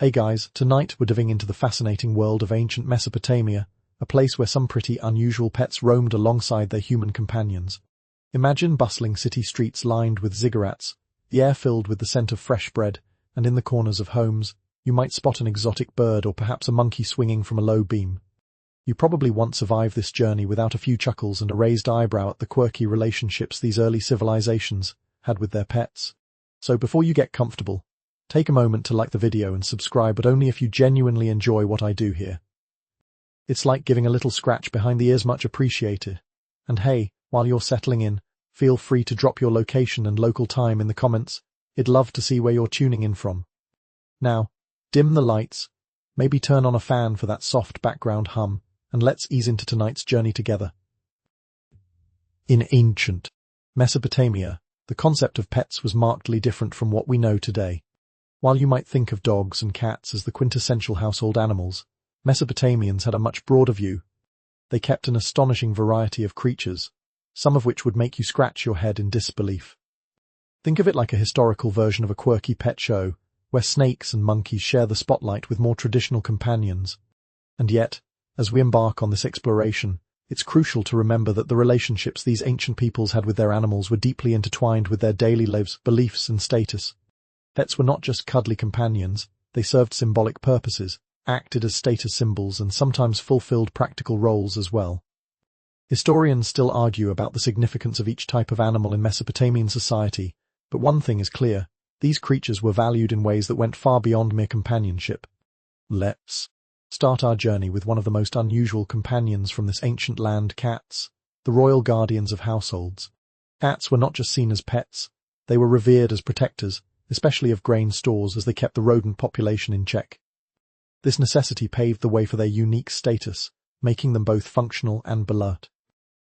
Hey guys, tonight we're diving into the fascinating world of ancient Mesopotamia, a place where some pretty unusual pets roamed alongside their human companions. Imagine bustling city streets lined with ziggurats, the air filled with the scent of fresh bread, and in the corners of homes, you might spot an exotic bird or perhaps a monkey swinging from a low beam. You probably won't survive this journey without a few chuckles and a raised eyebrow at the quirky relationships these early civilizations had with their pets. So before you get comfortable, take a moment to like the video and subscribe, but only if you genuinely enjoy what I do here. It's like giving a little scratch behind the ears, much appreciated. And hey, while you're settling in, feel free to drop your location and local time in the comments. I'd love to see where you're tuning in from. Now, dim the lights, maybe turn on a fan for that soft background hum, and let's ease into tonight's journey together. In ancient Mesopotamia, the concept of pets was markedly different from what we know today. While you might think of dogs and cats as the quintessential household animals, Mesopotamians had a much broader view. They kept an astonishing variety of creatures, some of which would make you scratch your head in disbelief. Think of it like a historical version of a quirky pet show, where snakes and monkeys share the spotlight with more traditional companions. And yet, as we embark on this exploration, it's crucial to remember that the relationships these ancient peoples had with their animals were deeply intertwined with their daily lives, beliefs, and status. Pets were not just cuddly companions, they served symbolic purposes, acted as status symbols, and sometimes fulfilled practical roles as well. Historians still argue about the significance of each type of animal in Mesopotamian society, but one thing is clear: these creatures were valued in ways that went far beyond mere companionship. Let's start our journey with one of the most unusual companions from this ancient land: cats, the royal guardians of households. Cats were not just seen as pets, they were revered as protectors, especially of grain stores, as they kept the rodent population in check. This necessity paved the way for their unique status, making them both functional and beloved.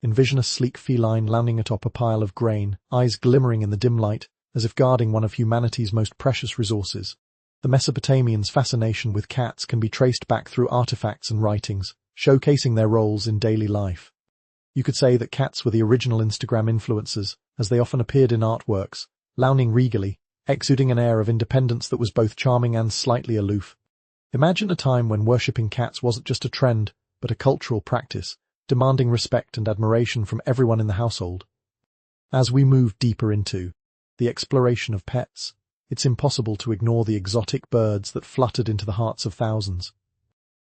Envision a sleek feline lounging atop a pile of grain, eyes glimmering in the dim light, as if guarding one of humanity's most precious resources. The Mesopotamians' fascination with cats can be traced back through artifacts and writings, showcasing their roles in daily life. You could say that cats were the original Instagram influencers, as they often appeared in artworks, lounging regally, exuding an air of independence that was both charming and slightly aloof. Imagine a time when worshipping cats wasn't just a trend, but a cultural practice, demanding respect and admiration from everyone in the household. As we move deeper into the exploration of pets, it's impossible to ignore the exotic birds that fluttered into the hearts of thousands.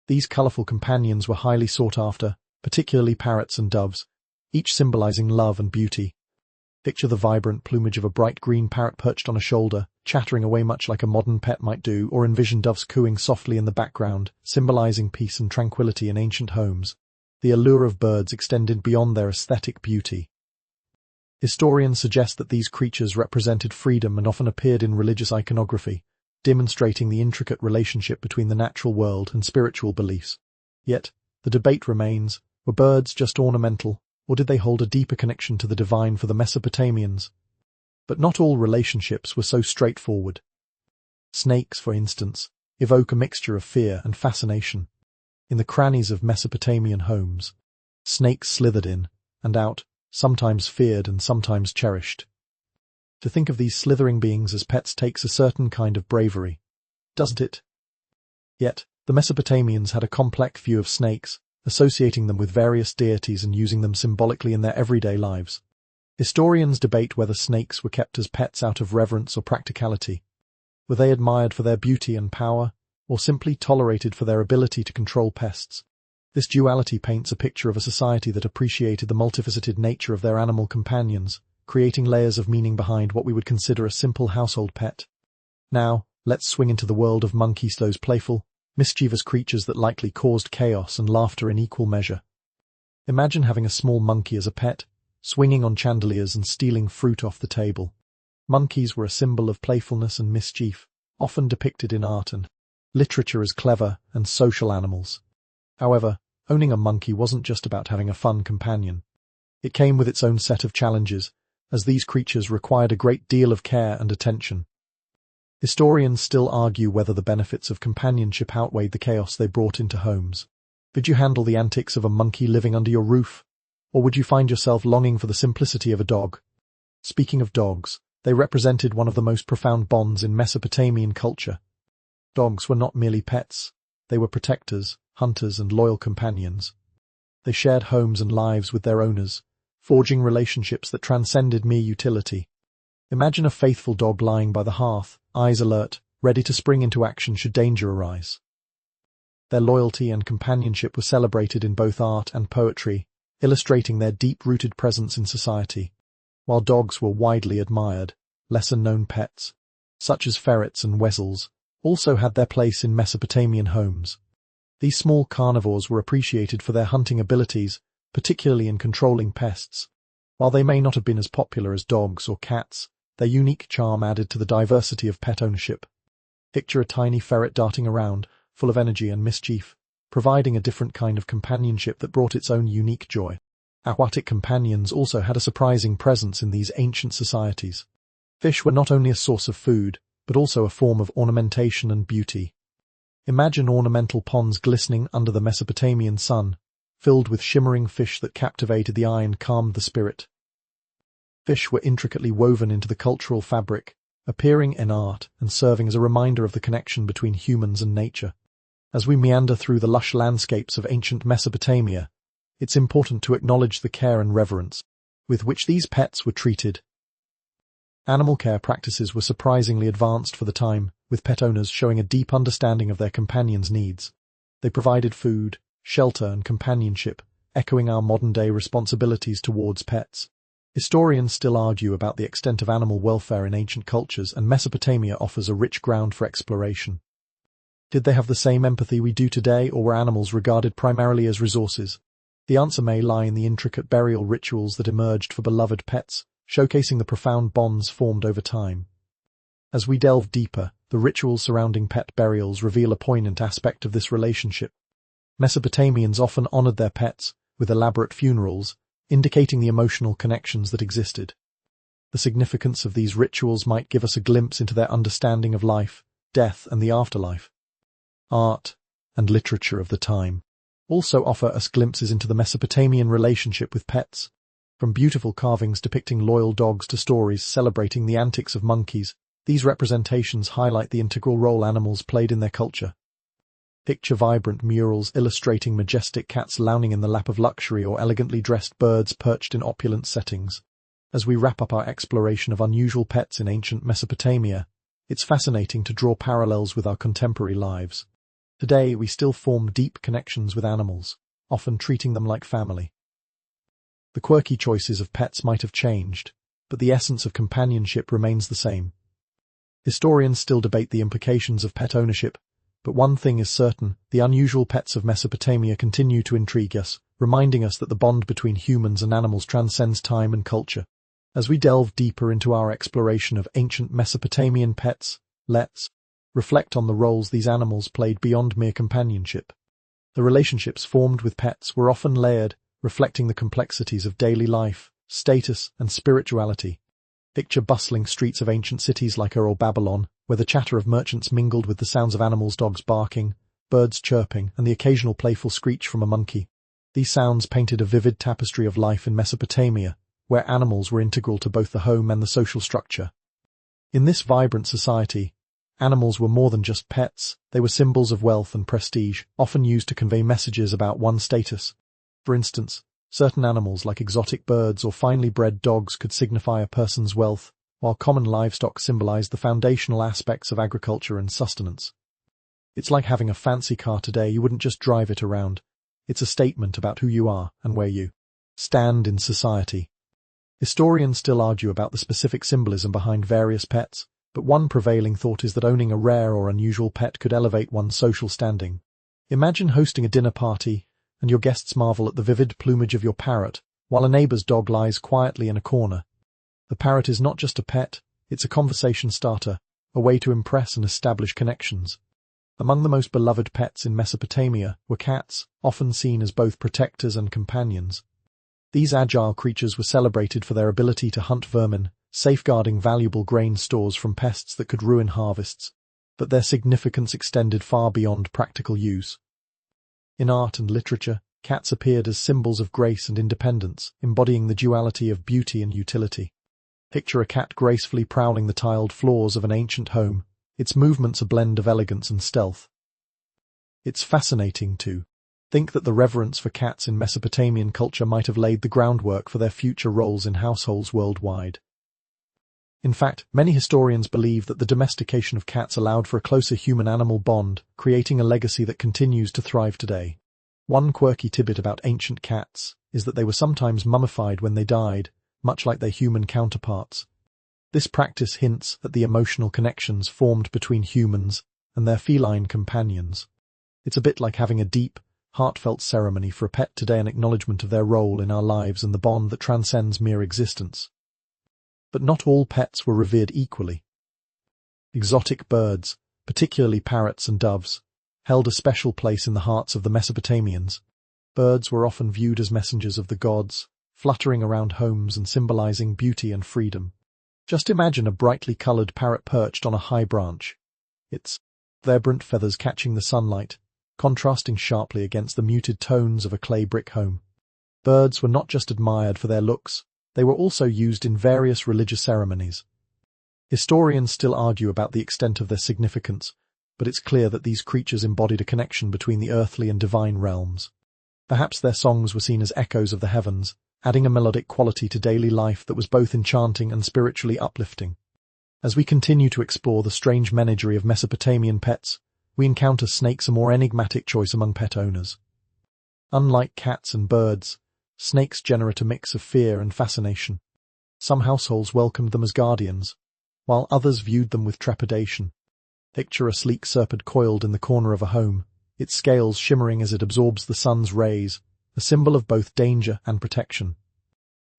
These colorful companions were highly sought after, particularly parrots and doves, each symbolizing love and beauty. Picture the vibrant plumage of a bright green parrot perched on a shoulder, chattering away much like a modern pet might do, or envision doves cooing softly in the background, symbolizing peace and tranquility in ancient homes. The allure of birds extended beyond their aesthetic beauty. Historians suggest that these creatures represented freedom and often appeared in religious iconography, demonstrating the intricate relationship between the natural world and spiritual beliefs. Yet, the debate remains: were birds just ornamental, or did they hold a deeper connection to the divine for the Mesopotamians? But not all relationships were so straightforward. Snakes, for instance, evoke a mixture of fear and fascination. In the crannies of Mesopotamian homes, snakes slithered in and out, sometimes feared and sometimes cherished. To think of these slithering beings as pets takes a certain kind of bravery, doesn't it? Yet, the Mesopotamians had a complex view of snakes, associating them with various deities and using them symbolically in their everyday lives. Historians debate whether snakes were kept as pets out of reverence or practicality. Were they admired for their beauty and power, or simply tolerated for their ability to control pests? This duality paints a picture of a society that appreciated the multifaceted nature of their animal companions, creating layers of meaning behind what we would consider a simple household pet. Now, let's swing into the world of monkeys, those playful, mischievous creatures that likely caused chaos and laughter in equal measure. Imagine having a small monkey as a pet, swinging on chandeliers and stealing fruit off the table. Monkeys were a symbol of playfulness and mischief, often depicted in art and literature as clever and social animals. However, owning a monkey wasn't just about having a fun companion. It came with its own set of challenges, as these creatures required a great deal of care and attention. Historians still argue whether the benefits of companionship outweighed the chaos they brought into homes. Could you handle the antics of a monkey living under your roof? Or would you find yourself longing for the simplicity of a dog? Speaking of dogs, they represented one of the most profound bonds in Mesopotamian culture. Dogs were not merely pets, they were protectors, hunters, and loyal companions. They shared homes and lives with their owners, forging relationships that transcended mere utility. Imagine a faithful dog lying by the hearth, eyes alert, ready to spring into action should danger arise. Their loyalty and companionship were celebrated in both art and poetry, illustrating their deep-rooted presence in society. While dogs were widely admired, lesser-known pets, such as ferrets and weasels, also had their place in Mesopotamian homes. These small carnivores were appreciated for their hunting abilities, particularly in controlling pests. While they may not have been as popular as dogs or cats, their unique charm added to the diversity of pet ownership. Picture a tiny ferret darting around, full of energy and mischief, providing a different kind of companionship that brought its own unique joy. Aquatic companions also had a surprising presence in these ancient societies. Fish were not only a source of food, but also a form of ornamentation and beauty. Imagine ornamental ponds glistening under the Mesopotamian sun, filled with shimmering fish that captivated the eye and calmed the spirit. Fish were intricately woven into the cultural fabric, appearing in art and serving as a reminder of the connection between humans and nature. As we meander through the lush landscapes of ancient Mesopotamia, it's important to acknowledge the care and reverence with which these pets were treated. Animal care practices were surprisingly advanced for the time, with pet owners showing a deep understanding of their companions' needs. They provided food, shelter, and companionship, echoing our modern-day responsibilities towards pets. Historians still argue about the extent of animal welfare in ancient cultures, and Mesopotamia offers a rich ground for exploration. Did they have the same empathy we do today, or were animals regarded primarily as resources? The answer may lie in the intricate burial rituals that emerged for beloved pets, showcasing the profound bonds formed over time. As we delve deeper, the rituals surrounding pet burials reveal a poignant aspect of this relationship. Mesopotamians often honored their pets with elaborate funerals, indicating the emotional connections that existed. The significance of these rituals might give us a glimpse into their understanding of life, death, and the afterlife. Art and literature of the time also offer us glimpses into the Mesopotamian relationship with pets. From beautiful carvings depicting loyal dogs to stories celebrating the antics of monkeys, these representations highlight the integral role animals played in their culture. Picture vibrant murals illustrating majestic cats lounging in the lap of luxury or elegantly dressed birds perched in opulent settings. As we wrap up our exploration of unusual pets in ancient Mesopotamia, it's fascinating to draw parallels with our contemporary lives. Today, we still form deep connections with animals, often treating them like family. The quirky choices of pets might have changed, but the essence of companionship remains the same. Historians still debate the implications of pet ownership, but one thing is certain: the unusual pets of Mesopotamia continue to intrigue us, reminding us that the bond between humans and animals transcends time and culture. As we delve deeper into our exploration of ancient Mesopotamian pets, let's reflect on the roles these animals played beyond mere companionship. The relationships formed with pets were often layered, reflecting the complexities of daily life, status, and spirituality. Picture bustling streets of ancient cities like Ur or Babylon, where the chatter of merchants mingled with the sounds of animals, dogs barking, birds chirping, and the occasional playful screech from a monkey. These sounds painted a vivid tapestry of life in Mesopotamia, where animals were integral to both the home and the social structure. In this vibrant society, animals were more than just pets. They were symbols of wealth and prestige, often used to convey messages about one's status. For instance, certain animals like exotic birds or finely bred dogs could signify a person's wealth, while common livestock symbolized the foundational aspects of agriculture and sustenance. It's like having a fancy car today. You wouldn't just drive it around. It's a statement about who you are and where you stand in society. Historians still argue about the specific symbolism behind various pets, but one prevailing thought is that owning a rare or unusual pet could elevate one's social standing. Imagine hosting a dinner party, and your guests marvel at the vivid plumage of your parrot, while a neighbor's dog lies quietly in a corner. The parrot is not just a pet, it's a conversation starter, a way to impress and establish connections. Among the most beloved pets in Mesopotamia were cats, often seen as both protectors and companions. These agile creatures were celebrated for their ability to hunt vermin, safeguarding valuable grain stores from pests that could ruin harvests, but their significance extended far beyond practical use. In art and literature, cats appeared as symbols of grace and independence, embodying the duality of beauty and utility. Picture a cat gracefully prowling the tiled floors of an ancient home, its movements a blend of elegance and stealth. It's fascinating to think that the reverence for cats in Mesopotamian culture might have laid the groundwork for their future roles in households worldwide. In fact, many historians believe that the domestication of cats allowed for a closer human-animal bond, creating a legacy that continues to thrive today. One quirky tidbit about ancient cats is that they were sometimes mummified when they died, much like their human counterparts. This practice hints at the emotional connections formed between humans and their feline companions. It's a bit like having a deep, heartfelt ceremony for a pet today, an acknowledgement of their role in our lives and the bond that transcends mere existence. But not all pets were revered equally. Exotic birds, particularly parrots and doves, held a special place in the hearts of the Mesopotamians. Birds were often viewed as messengers of the gods, fluttering around homes and symbolizing beauty and freedom. Just imagine a brightly colored parrot perched on a high branch, its vibrant feathers catching the sunlight, contrasting sharply against the muted tones of a clay brick home. Birds were not just admired for their looks, they were also used in various religious ceremonies. Historians still argue about the extent of their significance, but it's clear that these creatures embodied a connection between the earthly and divine realms. Perhaps their songs were seen as echoes of the heavens, adding a melodic quality to daily life that was both enchanting and spiritually uplifting. As we continue to explore the strange menagerie of Mesopotamian pets, we encounter snakes, a more enigmatic choice among pet owners. Unlike cats and birds, snakes generate a mix of fear and fascination. Some households welcomed them as guardians, while others viewed them with trepidation. Picture a sleek serpent coiled in the corner of a home, its scales shimmering as it absorbs the sun's rays, a symbol of both danger and protection.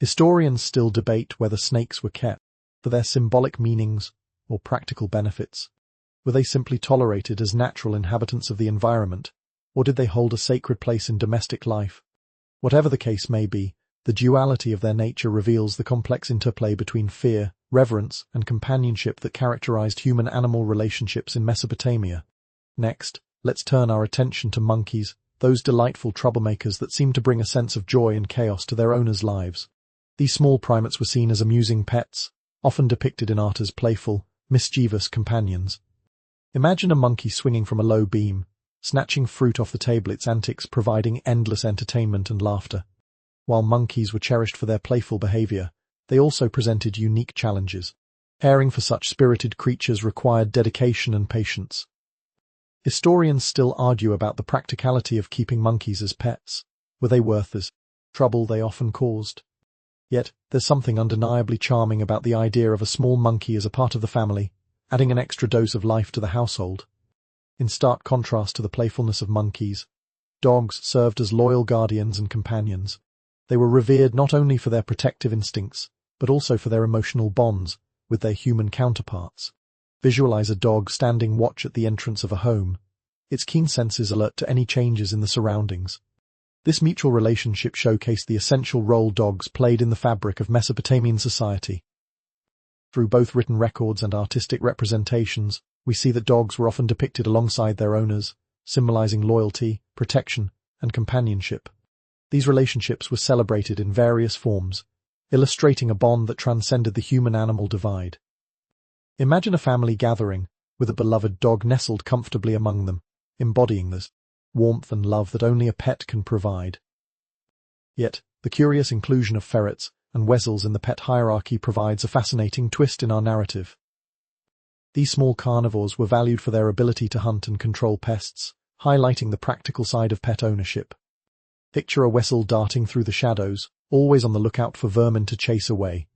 Historians still debate whether snakes were kept for their symbolic meanings or practical benefits. Were they simply tolerated as natural inhabitants of the environment, or did they hold a sacred place in domestic life? Whatever the case may be, the duality of their nature reveals the complex interplay between fear, reverence, and companionship that characterized human-animal relationships in Mesopotamia. Next, let's turn our attention to monkeys, those delightful troublemakers that seem to bring a sense of joy and chaos to their owners' lives. These small primates were seen as amusing pets, often depicted in art as playful, mischievous companions. Imagine a monkey swinging from a low beam, snatching fruit off the table, its antics providing endless entertainment and laughter. While monkeys were cherished for their playful behavior, they also presented unique challenges. Caring for such spirited creatures required dedication and patience. Historians still argue about the practicality of keeping monkeys as pets. Were they worth the trouble they often caused? Yet, there's something undeniably charming about the idea of a small monkey as a part of the family, adding an extra dose of life to the household. In stark contrast to the playfulness of monkeys, dogs served as loyal guardians and companions. They were revered not only for their protective instincts, but also for their emotional bonds with their human counterparts. Visualize a dog standing watch at the entrance of a home, its keen senses alert to any changes in the surroundings. This mutual relationship showcased the essential role dogs played in the fabric of Mesopotamian society. Through both written records and artistic representations, we see that dogs were often depicted alongside their owners, symbolizing loyalty, protection, and companionship. These relationships were celebrated in various forms, illustrating a bond that transcended the human-animal divide. Imagine a family gathering, with a beloved dog nestled comfortably among them, embodying the warmth and love that only a pet can provide. Yet, the curious inclusion of ferrets and weasels in the pet hierarchy provides a fascinating twist in our narrative. These small carnivores were valued for their ability to hunt and control pests, highlighting the practical side of pet ownership. Picture a weasel darting through the shadows, always on the lookout for vermin to chase away.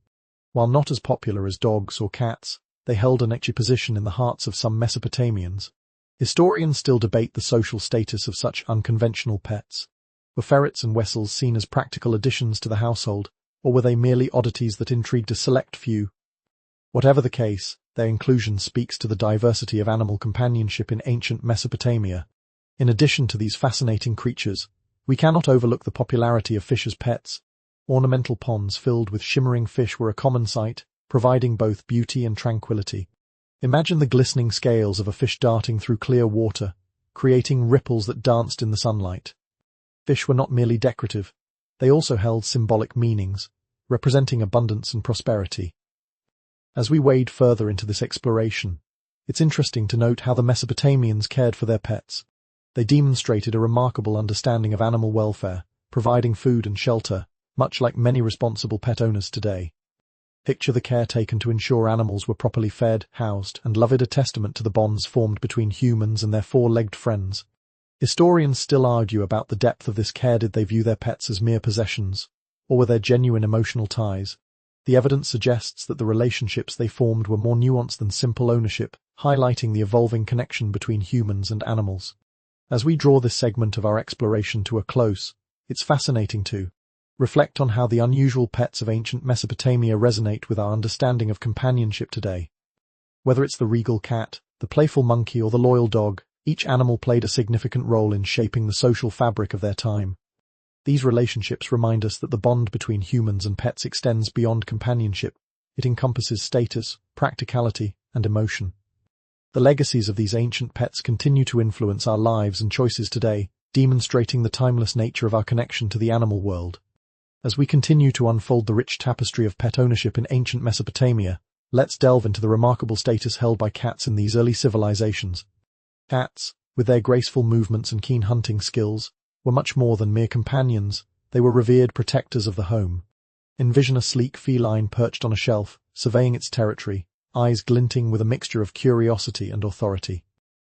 While not as popular as dogs or cats, they held an etchy position in the hearts of some Mesopotamians. Historians still debate the social status of such unconventional pets. Were ferrets and weasels seen as practical additions to the household, or were they merely oddities that intrigued a select few? Whatever the case, their inclusion speaks to the diversity of animal companionship in ancient Mesopotamia. In addition to these fascinating creatures, we cannot overlook the popularity of fish as pets. Ornamental ponds filled with shimmering fish were a common sight, providing both beauty and tranquility. Imagine the glistening scales of a fish darting through clear water, creating ripples that danced in the sunlight. Fish were not merely decorative, they also held symbolic meanings, representing abundance and prosperity. As we wade further into this exploration, It's interesting to note how the Mesopotamians cared for their pets. They demonstrated a remarkable understanding of animal welfare, providing food and shelter, much like many responsible pet owners today. Picture the care taken to ensure animals were properly fed, housed, and loved, a testament to the bonds formed between humans and their four-legged friends. Historians still argue about the depth of this care. Did they view their pets as mere possessions, or were there genuine emotional ties? The evidence suggests that the relationships they formed were more nuanced than simple ownership, highlighting the evolving connection between humans and animals. As we draw this segment of our exploration to a close, it's fascinating to reflect on how the unusual pets of ancient Mesopotamia resonate with our understanding of companionship today. Whether it's the regal cat, the playful monkey, or the loyal dog, each animal played a significant role in shaping the social fabric of their time. These relationships remind us that the bond between humans and pets extends beyond companionship. It encompasses status, practicality, and emotion. The legacies of these ancient pets continue to influence our lives and choices today, demonstrating the timeless nature of our connection to the animal world. As we continue to unfold the rich tapestry of pet ownership in ancient Mesopotamia, let's delve into the remarkable status held by cats in these early civilizations. Cats, with their graceful movements and keen hunting skills, were much more than mere companions. They were revered protectors of the home. Envision a sleek feline perched on a shelf, surveying its territory, eyes glinting with a mixture of curiosity and authority.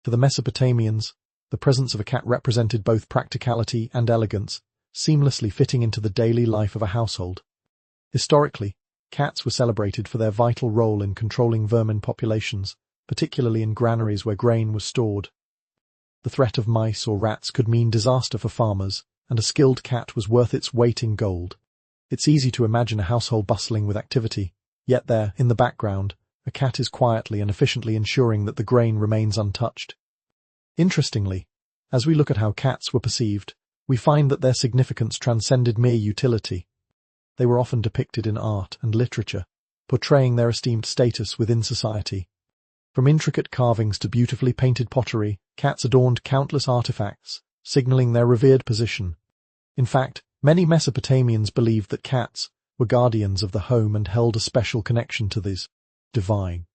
To the Mesopotamians, the presence of a cat represented both practicality and elegance, seamlessly fitting into the daily life of a household. Historically, cats were celebrated for their vital role in controlling vermin populations, particularly in granaries where grain was stored. The threat of mice or rats could mean disaster for farmers, and a skilled cat was worth its weight in gold. It's easy to imagine a household bustling with activity, yet there, in the background, a cat is quietly and efficiently ensuring that the grain remains untouched. Interestingly, as we look at how cats were perceived, we find that their significance transcended mere utility. They were often depicted in art and literature, portraying their esteemed status within society. From intricate carvings to beautifully painted pottery, cats adorned countless artifacts, signaling their revered position. In fact, many Mesopotamians believed that cats were guardians of the home and held a special connection to these divine.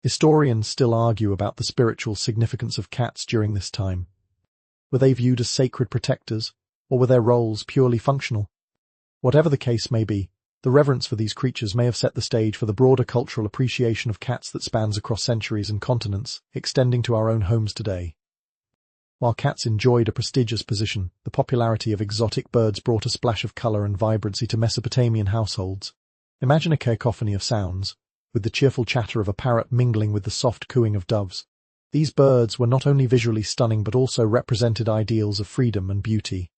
Historians still argue about the spiritual significance of cats during this time. Were they viewed as sacred protectors, or were their roles purely functional? Whatever the case may be, the reverence for these creatures may have set the stage for the broader cultural appreciation of cats that spans across centuries and continents, extending to our own homes today. While cats enjoyed a prestigious position, the popularity of exotic birds brought a splash of color and vibrancy to Mesopotamian households. Imagine a cacophony of sounds, with the cheerful chatter of a parrot mingling with the soft cooing of doves. These birds were not only visually stunning but also represented ideals of freedom and beauty.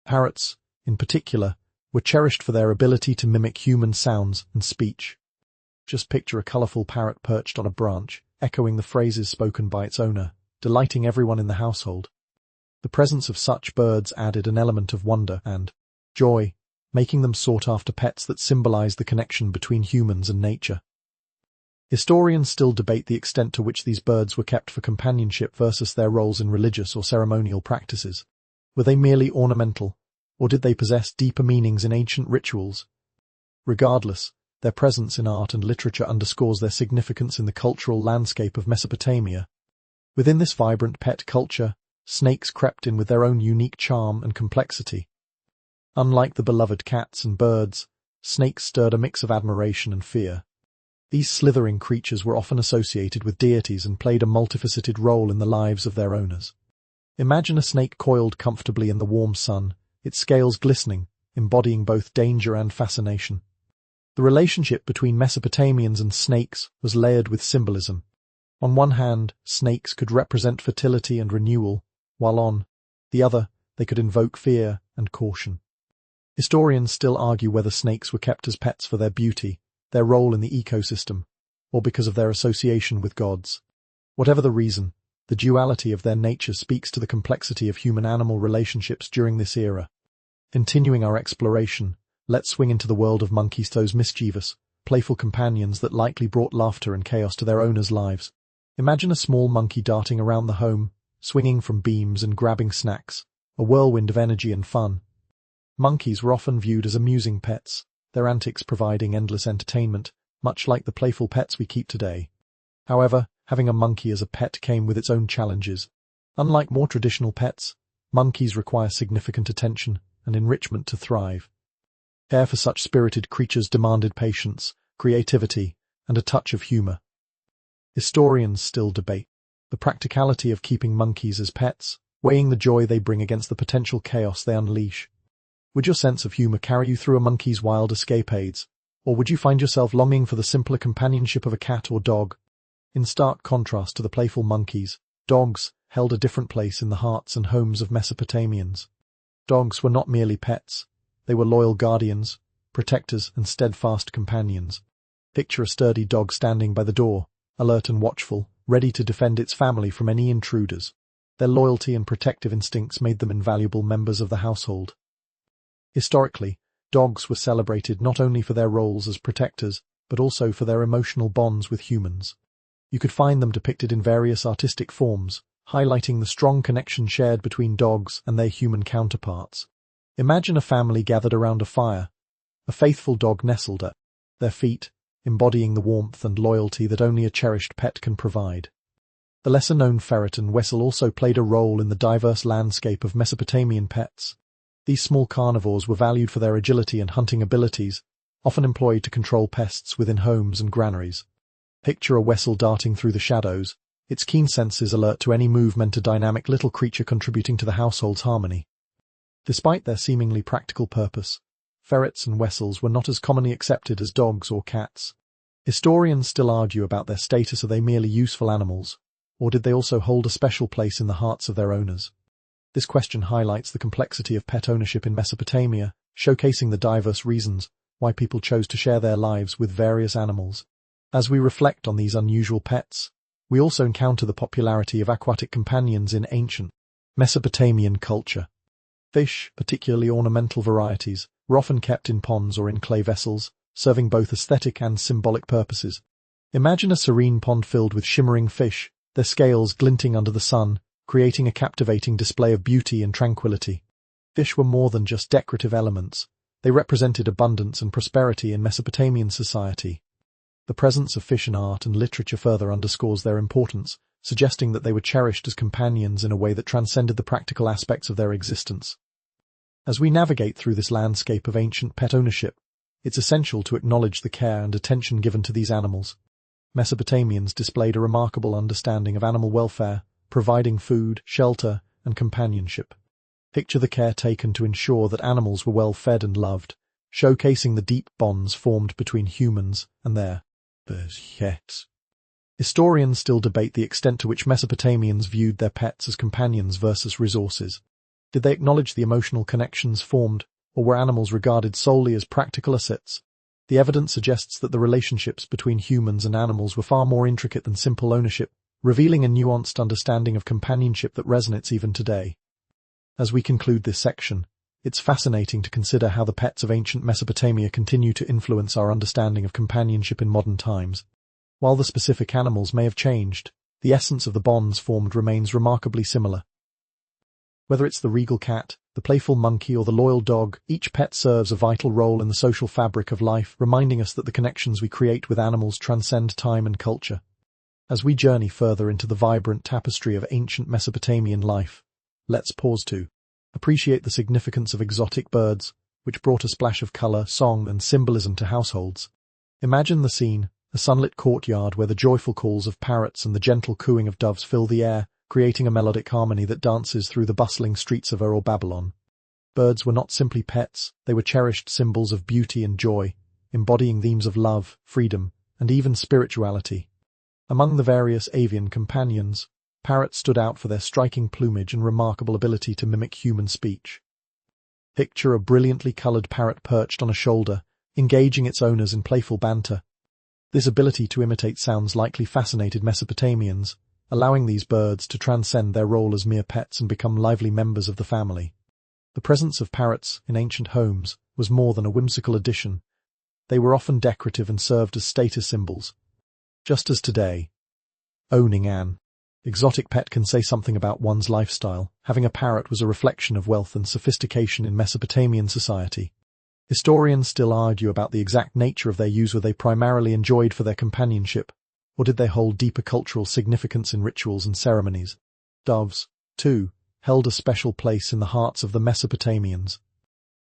Parrots, in particular, were cherished for their ability to mimic human sounds and speech. Just picture a colorful parrot perched on a branch, echoing the phrases spoken by its owner, delighting everyone in the household. The presence of such birds added an element of wonder and joy, making them sought-after pets that symbolize the connection between humans and nature. Historians still debate the extent to which these birds were kept for companionship versus their roles in religious or ceremonial practices. Were they merely ornamental, or did they possess deeper meanings in ancient rituals? Regardless, their presence in art and literature underscores their significance in the cultural landscape of Mesopotamia. Within this vibrant pet culture, snakes crept in with their own unique charm and complexity. Unlike the beloved cats and birds, snakes stirred a mix of admiration and fear. These slithering creatures were often associated with deities and played a multifaceted role in the lives of their owners. Imagine a snake coiled comfortably in the warm sun, its scales glistening, embodying both danger and fascination. The relationship between Mesopotamians and snakes was layered with symbolism. On one hand, snakes could represent fertility and renewal, while on the other, they could invoke fear and caution. Historians still argue whether snakes were kept as pets for their beauty, their role in the ecosystem, or because of their association with gods. Whatever the reason, the duality of their nature speaks to the complexity of human-animal relationships during this era. Continuing our exploration, let's swing into the world of monkeys, those mischievous, playful companions that likely brought laughter and chaos to their owners' lives. Imagine a small monkey darting around the home, swinging from beams and grabbing snacks, a whirlwind of energy and fun. Monkeys were often viewed as amusing pets, their antics providing endless entertainment, much like the playful pets we keep today. However, having a monkey as a pet came with its own challenges. Unlike more traditional pets, monkeys require significant attention and enrichment to thrive. Care for such spirited creatures demanded patience, creativity, and a touch of humor. Historians still debate the practicality of keeping monkeys as pets, weighing the joy they bring against the potential chaos they unleash. Would your sense of humor carry you through a monkey's wild escapades, or would you find yourself longing for the simpler companionship of a cat or dog? In stark contrast to the playful monkeys, dogs held a different place in the hearts and homes of Mesopotamians. Dogs were not merely pets, they were loyal guardians, protectors, and steadfast companions. Picture a sturdy dog standing by the door, alert and watchful, ready to defend its family from any intruders. Their loyalty and protective instincts made them invaluable members of the household. Historically, dogs were celebrated not only for their roles as protectors, but also for their emotional bonds with humans. You could find them depicted in various artistic forms, highlighting the strong connection shared between dogs and their human counterparts. Imagine a family gathered around a fire, a faithful dog nestled at their feet, embodying the warmth and loyalty that only a cherished pet can provide. The lesser-known ferret and wessel also played a role in the diverse landscape of Mesopotamian pets. These small carnivores were valued for their agility and hunting abilities, often employed to control pests within homes and granaries. Picture a wessel darting through the shadows, its keen senses alert to any movement, a dynamic little creature contributing to the household's harmony. Despite their seemingly practical purpose, ferrets and wessels were not as commonly accepted as dogs or cats. Historians still argue about their status. Are they merely useful animals, or did they also hold a special place in the hearts of their owners? This question highlights the complexity of pet ownership in Mesopotamia, showcasing the diverse reasons why people chose to share their lives with various animals. As we reflect on these unusual pets, we also encounter the popularity of aquatic companions in ancient Mesopotamian culture. Fish, particularly ornamental varieties, were often kept in ponds or in clay vessels, serving both aesthetic and symbolic purposes. Imagine a serene pond filled with shimmering fish, their scales glinting under the sun, creating a captivating display of beauty and tranquility. Fish were more than just decorative elements. They represented abundance and prosperity in Mesopotamian society. The presence of fish in art and literature further underscores their importance, suggesting that they were cherished as companions in a way that transcended the practical aspects of their existence. As we navigate through this landscape of ancient pet ownership, it's essential to acknowledge the care and attention given to these animals. Mesopotamians displayed a remarkable understanding of animal welfare, providing food, shelter, and companionship. Picture the care taken to ensure that animals were well fed and loved, showcasing the deep bonds formed between humans and their pets. Historians still debate the extent to which Mesopotamians viewed their pets as companions versus resources. Did they acknowledge the emotional connections formed, or were animals regarded solely as practical assets? The evidence suggests that the relationships between humans and animals were far more intricate than simple ownership, revealing a nuanced understanding of companionship that resonates even today. As we conclude this section, it's fascinating to consider how the pets of ancient Mesopotamia continue to influence our understanding of companionship in modern times. While the specific animals may have changed, the essence of the bonds formed remains remarkably similar. Whether it's the regal cat, the playful monkey, or the loyal dog, each pet serves a vital role in the social fabric of life, reminding us that the connections we create with animals transcend time and culture. As we journey further into the vibrant tapestry of ancient Mesopotamian life, let's pause to appreciate the significance of exotic birds, which brought a splash of color, song, and symbolism to households. Imagine the scene, a sunlit courtyard where the joyful calls of parrots and the gentle cooing of doves fill the air, creating a melodic harmony that dances through the bustling streets of Ur or Babylon. Birds were not simply pets, they were cherished symbols of beauty and joy, embodying themes of love, freedom, and even spirituality. Among the various avian companions, parrots stood out for their striking plumage and remarkable ability to mimic human speech. Picture a brilliantly colored parrot perched on a shoulder, engaging its owners in playful banter. This ability to imitate sounds likely fascinated Mesopotamians, allowing these birds to transcend their role as mere pets and become lively members of the family. The presence of parrots in ancient homes was more than a whimsical addition. They were often decorative and served as status symbols. Just as today, owning an exotic pet can say something about one's lifestyle, having a parrot was a reflection of wealth and sophistication in Mesopotamian society. Historians still argue about the exact nature of their use. Were they primarily enjoyed for their companionship, or did they hold deeper cultural significance in rituals and ceremonies? Doves, too, held a special place in the hearts of the Mesopotamians.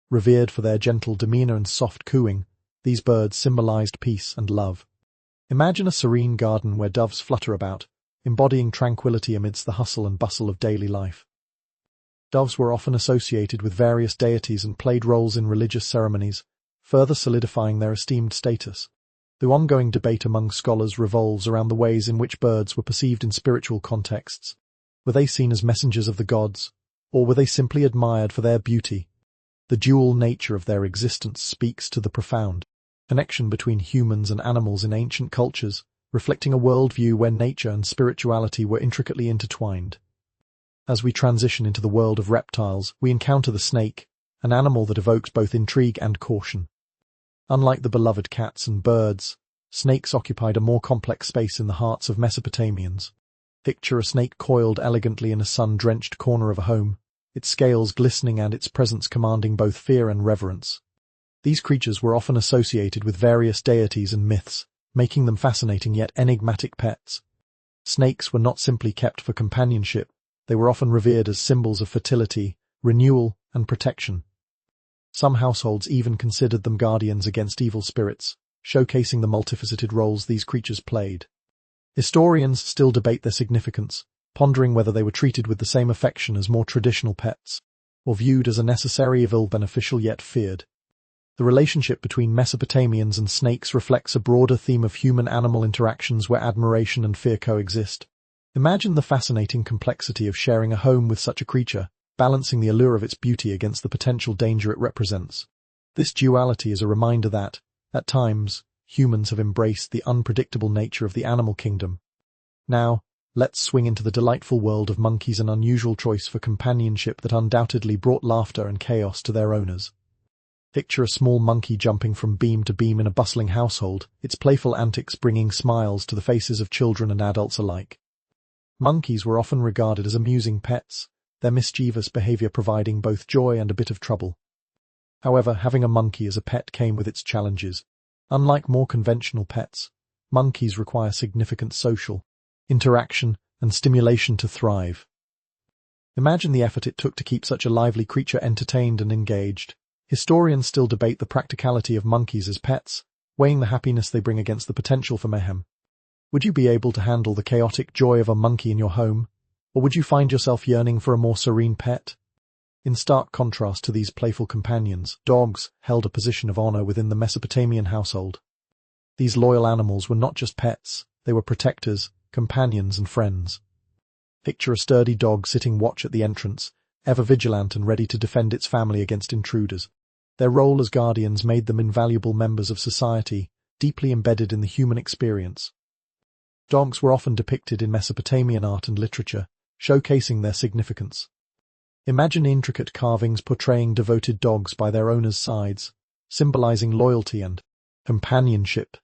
Revered for their gentle demeanor and soft cooing, these birds symbolized peace and love. Imagine a serene garden where doves flutter about, embodying tranquility amidst the hustle and bustle of daily life. Doves were often associated with various deities and played roles in religious ceremonies, further solidifying their esteemed status. The ongoing debate among scholars revolves around the ways in which birds were perceived in spiritual contexts. Were they seen as messengers of the gods, or were they simply admired for their beauty? The dual nature of their existence speaks to the profound connection between humans and animals in ancient cultures, reflecting a worldview where nature and spirituality were intricately intertwined. As we transition into the world of reptiles, we encounter the snake, an animal that evokes both intrigue and caution. Unlike the beloved cats and birds, snakes occupied a more complex space in the hearts of Mesopotamians. Picture a snake coiled elegantly in a sun-drenched corner of a home, its scales glistening and its presence commanding both fear and reverence. These creatures were often associated with various deities and myths, making them fascinating yet enigmatic pets. Snakes were not simply kept for companionship, they were often revered as symbols of fertility, renewal, and protection. Some households even considered them guardians against evil spirits, showcasing the multifaceted roles these creatures played. Historians still debate their significance, pondering whether they were treated with the same affection as more traditional pets, or viewed as a necessary evil beneficial yet feared. The relationship between Mesopotamians and snakes reflects a broader theme of human-animal interactions where admiration and fear coexist. Imagine the fascinating complexity of sharing a home with such a creature, balancing the allure of its beauty against the potential danger it represents. This duality is a reminder that, at times, humans have embraced the unpredictable nature of the animal kingdom. Now, let's swing into the delightful world of monkeys, an unusual choice for companionship that undoubtedly brought laughter and chaos to their owners. Picture a small monkey jumping from beam to beam in a bustling household, its playful antics bringing smiles to the faces of children and adults alike. Monkeys were often regarded as amusing pets, their mischievous behavior providing both joy and a bit of trouble. However, having a monkey as a pet came with its challenges. Unlike more conventional pets, monkeys require significant social interaction and stimulation to thrive. Imagine the effort it took to keep such a lively creature entertained and engaged. Historians still debate the practicality of monkeys as pets, weighing the happiness they bring against the potential for mayhem. Would you be able to handle the chaotic joy of a monkey in your home, or would you find yourself yearning for a more serene pet? In stark contrast to these playful companions, dogs held a position of honor within the Mesopotamian household. These loyal animals were not just pets, they were protectors, companions, and friends. Picture a sturdy dog sitting watch at the entrance, ever vigilant and ready to defend its family against intruders. Their role as guardians made them invaluable members of society, deeply embedded in the human experience. Dogs were often depicted in Mesopotamian art and literature, showcasing their significance. Imagine intricate carvings portraying devoted dogs by their owners' sides, symbolizing loyalty and companionship.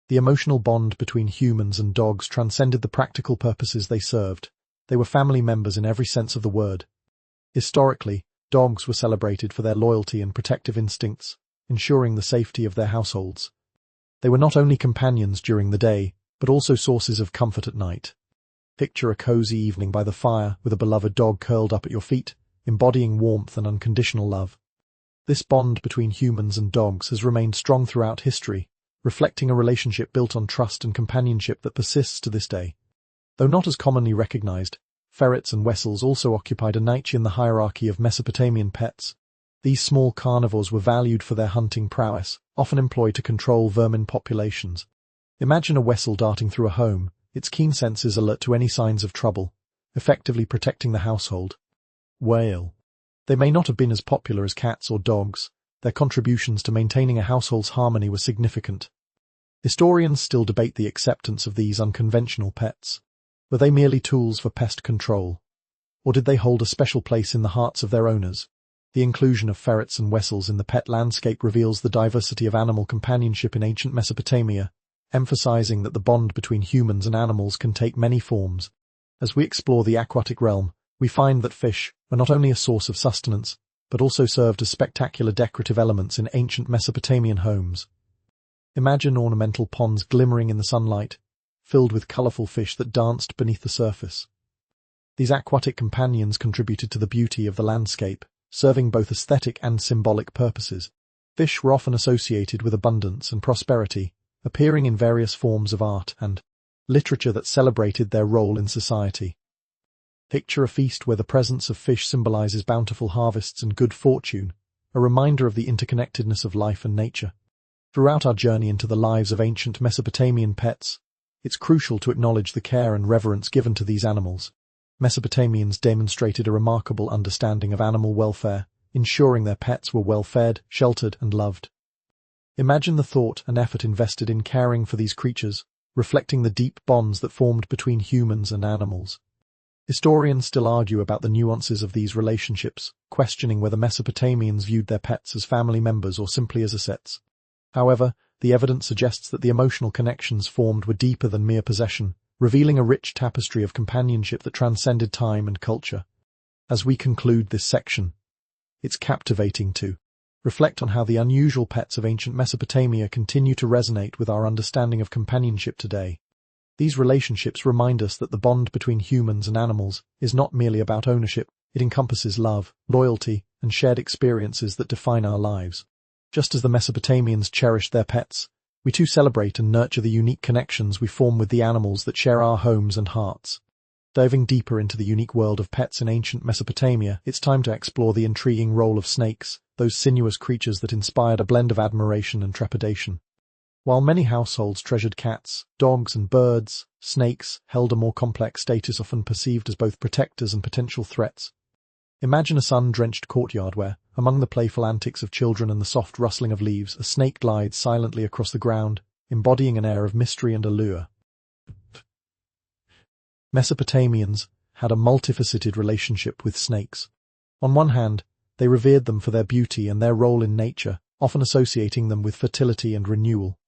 The emotional bond between humans and dogs transcended the practical purposes they served. They were family members in every sense of the word. Historically, dogs were celebrated for their loyalty and protective instincts, ensuring the safety of their households. They were not only companions during the day, but also sources of comfort at night. Picture a cozy evening by the fire with a beloved dog curled up at your feet, embodying warmth and unconditional love. This bond between humans and dogs has remained strong throughout history, reflecting a relationship built on trust and companionship that persists to this day. Though not as commonly recognized, ferrets and wessels also occupied a niche in the hierarchy of Mesopotamian pets. These small carnivores were valued for their hunting prowess, often employed to control vermin populations. Imagine a wessel darting through a home, its keen senses alert to any signs of trouble, effectively protecting the household. Whale. They may not have been as popular as cats or dogs, their contributions to maintaining a household's harmony were significant. Historians still debate the acceptance of these unconventional pets. Were they merely tools for pest control? Or did they hold a special place in the hearts of their owners? The inclusion of ferrets and wessels in the pet landscape reveals the diversity of animal companionship in ancient Mesopotamia, emphasizing that the bond between humans and animals can take many forms. As we explore the aquatic realm, we find that fish were not only a source of sustenance, but also served as spectacular decorative elements in ancient Mesopotamian homes. Imagine ornamental ponds glimmering in the sunlight, filled with colorful fish that danced beneath the surface. These aquatic companions contributed to the beauty of the landscape, serving both aesthetic and symbolic purposes. Fish were often associated with abundance and prosperity, appearing in various forms of art and literature that celebrated their role in society. Picture a feast where the presence of fish symbolizes bountiful harvests and good fortune, a reminder of the interconnectedness of life and nature. Throughout our journey into the lives of ancient Mesopotamian pets, it's crucial to acknowledge the care and reverence given to these animals. Mesopotamians demonstrated a remarkable understanding of animal welfare, ensuring their pets were well fed, sheltered, and loved. Imagine the thought and effort invested in caring for these creatures, reflecting the deep bonds that formed between humans and animals. Historians still argue about the nuances of these relationships, questioning whether Mesopotamians viewed their pets as family members or simply as assets. However, the evidence suggests that the emotional connections formed were deeper than mere possession, revealing a rich tapestry of companionship that transcended time and culture. As we conclude this section, it's captivating to reflect on how the unusual pets of ancient Mesopotamia continue to resonate with our understanding of companionship today. These relationships remind us that the bond between humans and animals is not merely about ownership, it encompasses love, loyalty, and shared experiences that define our lives. Just as the Mesopotamians cherished their pets, we too celebrate and nurture the unique connections we form with the animals that share our homes and hearts. Diving deeper into the unique world of pets in ancient Mesopotamia, it's time to explore the intriguing role of snakes, those sinuous creatures that inspired a blend of admiration and trepidation. While many households treasured cats, dogs, and birds, snakes held a more complex status, often perceived as both protectors and potential threats. Imagine a sun-drenched courtyard where, among the playful antics of children and the soft rustling of leaves, a snake glides silently across the ground, embodying an air of mystery and allure. Mesopotamians had a multifaceted relationship with snakes. On one hand, they revered them for their beauty and their role in nature, often associating them with fertility and renewal.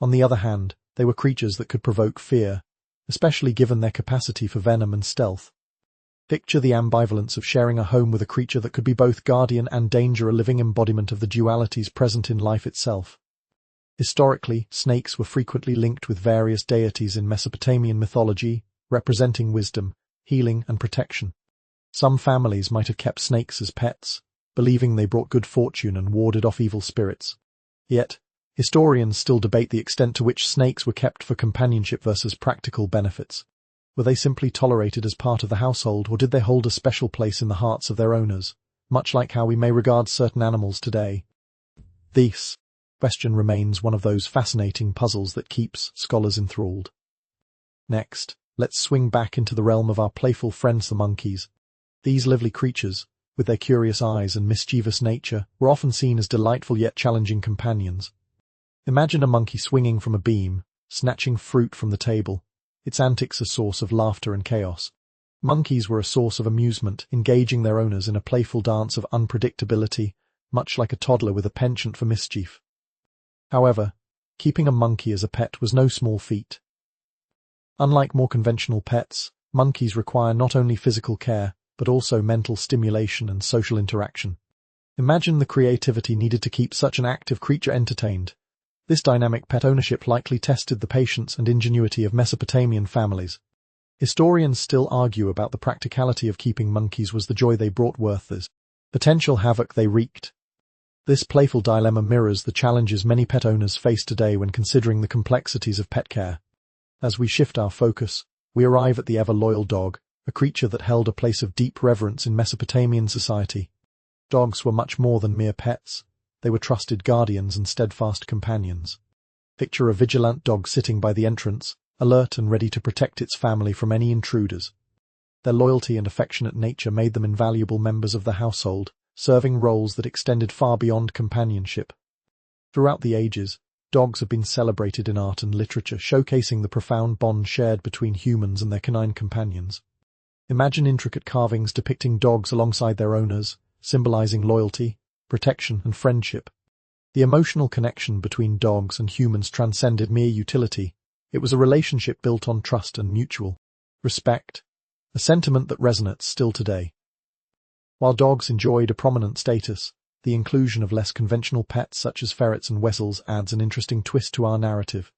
On the other hand, they were creatures that could provoke fear, especially given their capacity for venom and stealth. Picture the ambivalence of sharing a home with a creature that could be both guardian and danger, a living embodiment of the dualities present in life itself. Historically, snakes were frequently linked with various deities in Mesopotamian mythology, representing wisdom, healing, and protection. Some families might have kept snakes as pets, believing they brought good fortune and warded off evil spirits. Yet, historians still debate the extent to which snakes were kept for companionship versus practical benefits. Were they simply tolerated as part of the household, or did they hold a special place in the hearts of their owners, much like how we may regard certain animals today? This question remains one of those fascinating puzzles that keeps scholars enthralled. Next, let's swing back into the realm of our playful friends, the monkeys. These lively creatures, with their curious eyes and mischievous nature, were often seen as delightful yet challenging companions. Imagine a monkey swinging from a beam, snatching fruit from the table, its antics a source of laughter and chaos. Monkeys were a source of amusement, engaging their owners in a playful dance of unpredictability, much like a toddler with a penchant for mischief. However, keeping a monkey as a pet was no small feat. Unlike more conventional pets, monkeys require not only physical care, but also mental stimulation and social interaction. Imagine the creativity needed to keep such an active creature entertained. This dynamic pet ownership likely tested the patience and ingenuity of Mesopotamian families. Historians still argue about the practicality of keeping monkeys. Was the joy they brought worth the potential havoc they wreaked? This playful dilemma mirrors the challenges many pet owners face today when considering the complexities of pet care. As we shift our focus, we arrive at the ever-loyal dog, a creature that held a place of deep reverence in Mesopotamian society. Dogs were much more than mere pets. They were trusted guardians and steadfast companions. Picture a vigilant dog sitting by the entrance, alert and ready to protect its family from any intruders. Their loyalty and affectionate nature made them invaluable members of the household, serving roles that extended far beyond companionship. Throughout the ages, dogs have been celebrated in art and literature, showcasing the profound bond shared between humans and their canine companions. Imagine intricate carvings depicting dogs alongside their owners, symbolizing loyalty, protection, and friendship. The emotional connection between dogs and humans transcended mere utility. It was a relationship built on trust and mutual respect, a sentiment that resonates still today. While dogs enjoyed a prominent status, the inclusion of less conventional pets such as ferrets and weasels adds an interesting twist to our narrative.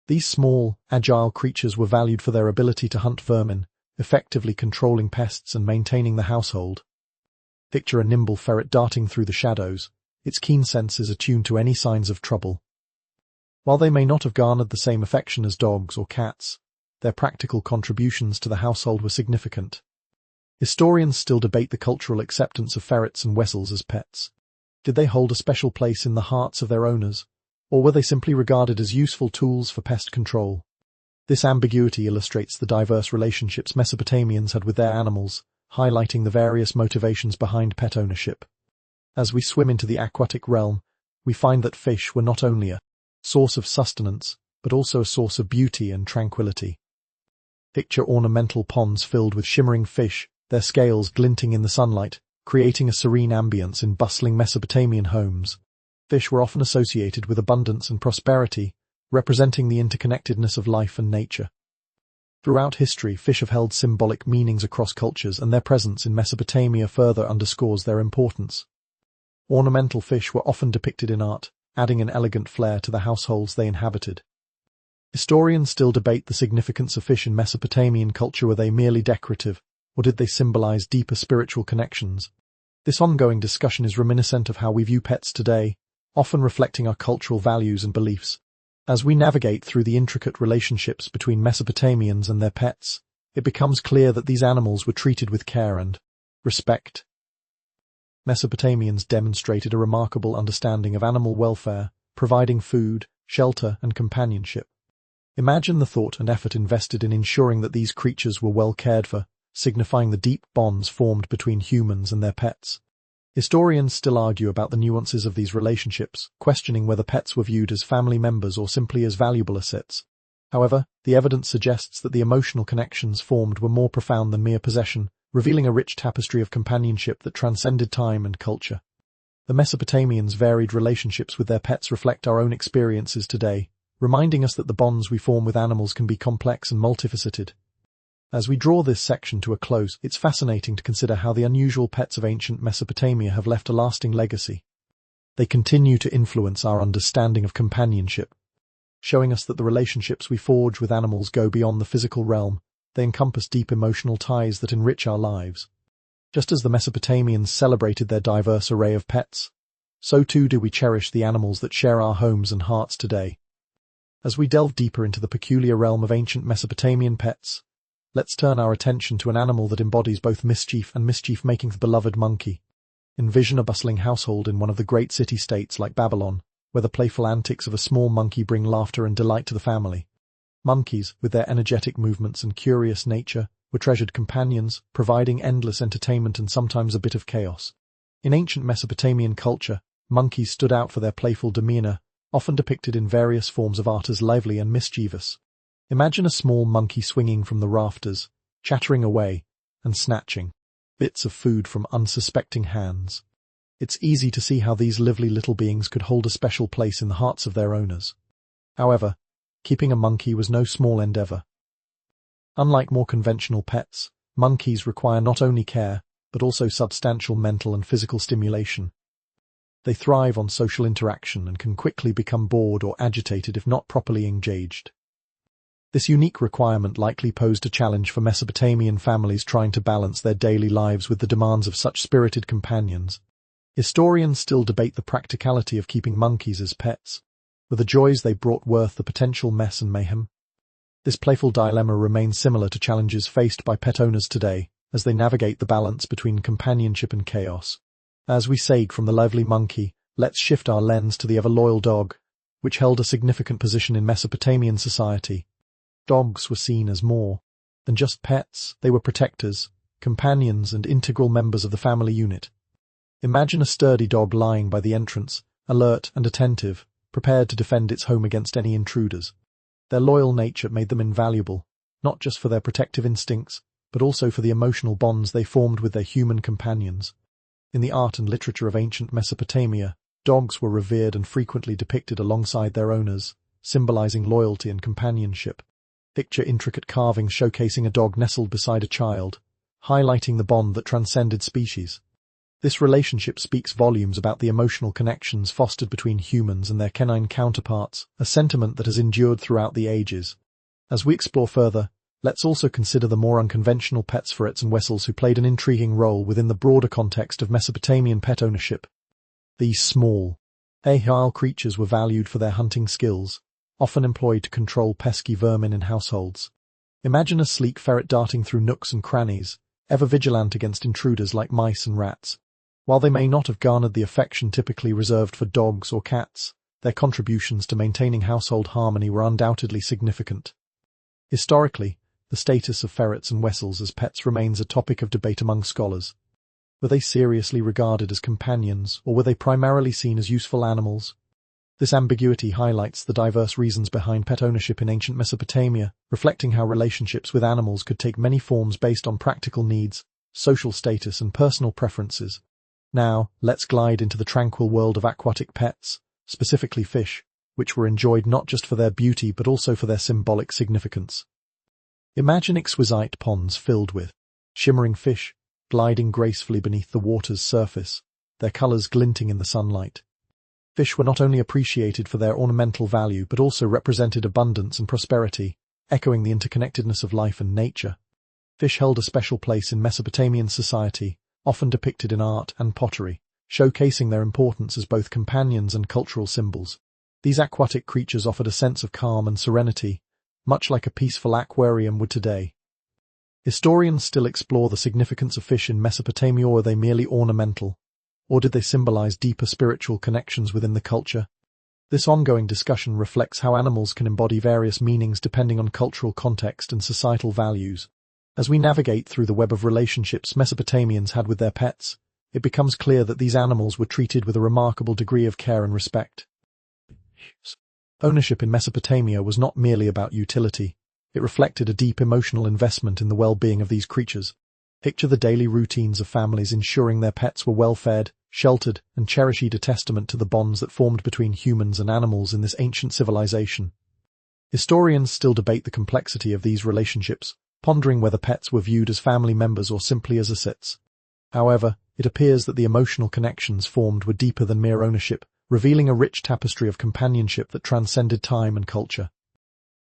These small, agile creatures were valued for their ability to hunt vermin, effectively controlling pests and maintaining the household. Picture a nimble ferret darting through the shadows, its keen senses attuned to any signs of trouble. While they may not have garnered the same affection as dogs or cats, their practical contributions to the household were significant. Historians still debate the cultural acceptance of ferrets and weasels as pets. Did they hold a special place in the hearts of their owners, or were they simply regarded as useful tools for pest control? This ambiguity illustrates the diverse relationships Mesopotamians had with their animals, highlighting the various motivations behind pet ownership. As we swim into the aquatic realm, we find that fish were not only a source of sustenance, but also a source of beauty and tranquility. Picture ornamental ponds filled with shimmering fish, their scales glinting in the sunlight, creating a serene ambience in bustling Mesopotamian homes. Fish were often associated with abundance and prosperity, representing the interconnectedness of life and nature. Throughout history, fish have held symbolic meanings across cultures, and their presence in Mesopotamia further underscores their importance. Ornamental fish were often depicted in art, adding an elegant flair to the households they inhabited. Historians still debate the significance of fish in Mesopotamian culture. Were they merely decorative, or did they symbolize deeper spiritual connections? This ongoing discussion is reminiscent of how we view pets today, often reflecting our cultural values and beliefs. As we navigate through the intricate relationships between Mesopotamians and their pets, it becomes clear that these animals were treated with care and respect. Mesopotamians demonstrated a remarkable understanding of animal welfare, providing food, shelter, and companionship. Imagine the thought and effort invested in ensuring that these creatures were well cared for, signifying the deep bonds formed between humans and their pets. Historians still argue about the nuances of these relationships, questioning whether pets were viewed as family members or simply as valuable assets. However, the evidence suggests that the emotional connections formed were more profound than mere possession, revealing a rich tapestry of companionship that transcended time and culture. The Mesopotamians' varied relationships with their pets reflect our own experiences today, reminding us that the bonds we form with animals can be complex and multifaceted. As we draw this section to a close, it's fascinating to consider how the unusual pets of ancient Mesopotamia have left a lasting legacy. They continue to influence our understanding of companionship, showing us that the relationships we forge with animals go beyond the physical realm. They encompass deep emotional ties that enrich our lives. Just as the Mesopotamians celebrated their diverse array of pets, so too do we cherish the animals that share our homes and hearts today. As we delve deeper into the peculiar realm of ancient Mesopotamian pets, let's turn our attention to an animal that embodies both mischief and mischief-making: the beloved monkey. Envision a bustling household in one of the great city-states like Babylon, where the playful antics of a small monkey bring laughter and delight to the family. Monkeys, with their energetic movements and curious nature, were treasured companions, providing endless entertainment and sometimes a bit of chaos. In ancient Mesopotamian culture, monkeys stood out for their playful demeanor, often depicted in various forms of art as lively and mischievous. Imagine a small monkey swinging from the rafters, chattering away, and snatching bits of food from unsuspecting hands. It's easy to see how these lively little beings could hold a special place in the hearts of their owners. However, keeping a monkey was no small endeavor. Unlike more conventional pets, monkeys require not only care, but also substantial mental and physical stimulation. They thrive on social interaction and can quickly become bored or agitated if not properly engaged. This unique requirement likely posed a challenge for Mesopotamian families trying to balance their daily lives with the demands of such spirited companions. Historians still debate the practicality of keeping monkeys as pets. Were the joys they brought worth the potential mess and mayhem? This playful dilemma remains similar to challenges faced by pet owners today, as they navigate the balance between companionship and chaos. As we sag from the lively monkey, let's shift our lens to the ever-loyal dog, which held a significant position in Mesopotamian society. Dogs were seen as more than just pets. They were protectors, companions, and integral members of the family unit. Imagine a sturdy dog lying by the entrance, alert and attentive, prepared to defend its home against any intruders. Their loyal nature made them invaluable, not just for their protective instincts, but also for the emotional bonds they formed with their human companions. In the art and literature of ancient Mesopotamia, dogs were revered and frequently depicted alongside their owners, symbolizing loyalty and companionship. Picture intricate carvings showcasing a dog nestled beside a child, highlighting the bond that transcended species. This relationship speaks volumes about the emotional connections fostered between humans and their canine counterparts, a sentiment that has endured throughout the ages. As we explore further, let's also consider the more unconventional pets ferrets and wessels who played an intriguing role within the broader context of Mesopotamian pet ownership. These small, agile creatures were valued for their hunting skills, often employed to control pesky vermin in households. Imagine a sleek ferret darting through nooks and crannies, ever vigilant against intruders like mice and rats. While they may not have garnered the affection typically reserved for dogs or cats, their contributions to maintaining household harmony were undoubtedly significant. Historically, the status of ferrets and wessels as pets remains a topic of debate among scholars. Were they seriously regarded as companions, or were they primarily seen as useful animals? This ambiguity highlights the diverse reasons behind pet ownership in ancient Mesopotamia, reflecting how relationships with animals could take many forms based on practical needs, social status, and personal preferences. Now, let's glide into the tranquil world of aquatic pets, specifically fish, which were enjoyed not just for their beauty but also for their symbolic significance. Imagine exquisite ponds filled with shimmering fish, gliding gracefully beneath the water's surface, their colors glinting in the sunlight. Fish were not only appreciated for their ornamental value but also represented abundance and prosperity, echoing the interconnectedness of life and nature. Fish held a special place in Mesopotamian society, often depicted in art and pottery, showcasing their importance as both companions and cultural symbols. These aquatic creatures offered a sense of calm and serenity, much like a peaceful aquarium would today. Historians still explore the significance of fish in Mesopotamia. Were they merely ornamental, or did they symbolize deeper spiritual connections within the culture? This ongoing discussion reflects how animals can embody various meanings depending on cultural context and societal values. As we navigate through the web of relationships Mesopotamians had with their pets, it becomes clear that these animals were treated with a remarkable degree of care and respect. Ownership in Mesopotamia was not merely about utility. It reflected a deep emotional investment in the well-being of these creatures. Picture the daily routines of families ensuring their pets were well-fed, sheltered, and cherished, a testament to the bonds that formed between humans and animals in this ancient civilization. Historians still debate the complexity of these relationships, pondering whether pets were viewed as family members or simply as assets. However, it appears that the emotional connections formed were deeper than mere ownership, revealing a rich tapestry of companionship that transcended time and culture.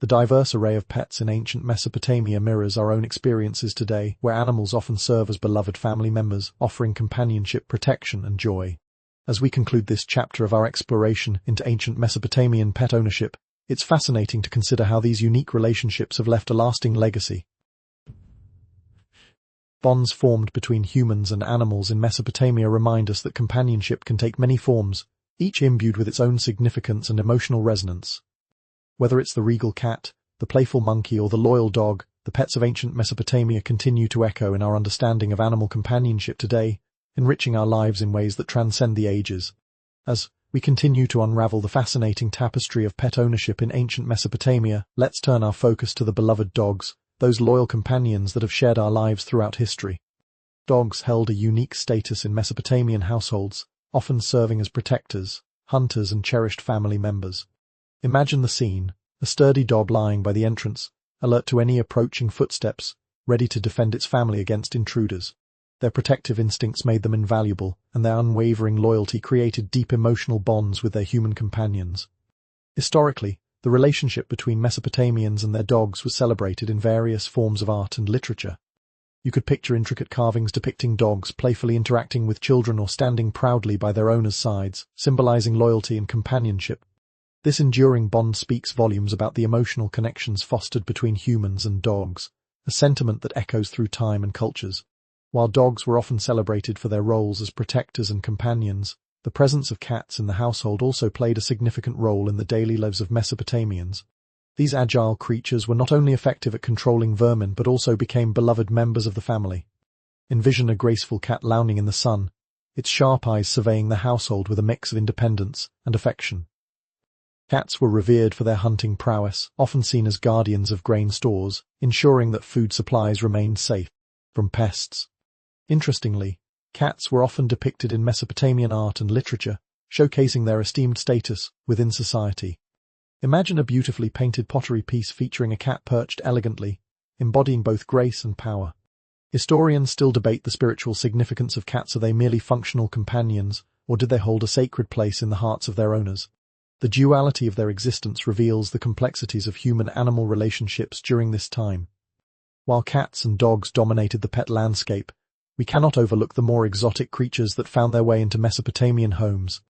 The diverse array of pets in ancient Mesopotamia mirrors our own experiences today, where animals often serve as beloved family members, offering companionship, protection, and joy. As we conclude this chapter of our exploration into ancient Mesopotamian pet ownership, it's fascinating to consider how these unique relationships have left a lasting legacy. Bonds formed between humans and animals in Mesopotamia remind us that companionship can take many forms, each imbued with its own significance and emotional resonance. Whether it's the regal cat, the playful monkey, or the loyal dog, the pets of ancient Mesopotamia continue to echo in our understanding of animal companionship today, enriching our lives in ways that transcend the ages. As we continue to unravel the fascinating tapestry of pet ownership in ancient Mesopotamia, let's turn our focus to the beloved dogs, those loyal companions that have shared our lives throughout history. Dogs held a unique status in Mesopotamian households, often serving as protectors, hunters, and cherished family members. Imagine the scene, a sturdy dog lying by the entrance, alert to any approaching footsteps, ready to defend its family against intruders. Their protective instincts made them invaluable, and their unwavering loyalty created deep emotional bonds with their human companions. Historically, the relationship between Mesopotamians and their dogs was celebrated in various forms of art and literature. You could picture intricate carvings depicting dogs playfully interacting with children or standing proudly by their owners' sides, symbolizing loyalty and companionship. This enduring bond speaks volumes about the emotional connections fostered between humans and dogs, a sentiment that echoes through time and cultures. While dogs were often celebrated for their roles as protectors and companions, the presence of cats in the household also played a significant role in the daily lives of Mesopotamians. These agile creatures were not only effective at controlling vermin but also became beloved members of the family. Envision a graceful cat lounging in the sun, its sharp eyes surveying the household with a mix of independence and affection. Cats were revered for their hunting prowess, often seen as guardians of grain stores, ensuring that food supplies remained safe from pests. Interestingly, cats were often depicted in Mesopotamian art and literature, showcasing their esteemed status within society. Imagine a beautifully painted pottery piece featuring a cat perched elegantly, embodying both grace and power. Historians still debate the spiritual significance of cats. Are they merely functional companions, or did they hold a sacred place in the hearts of their owners? The duality of their existence reveals the complexities of human-animal relationships during this time. While cats and dogs dominated the pet landscape, we cannot overlook the more exotic creatures that found their way into Mesopotamian homes.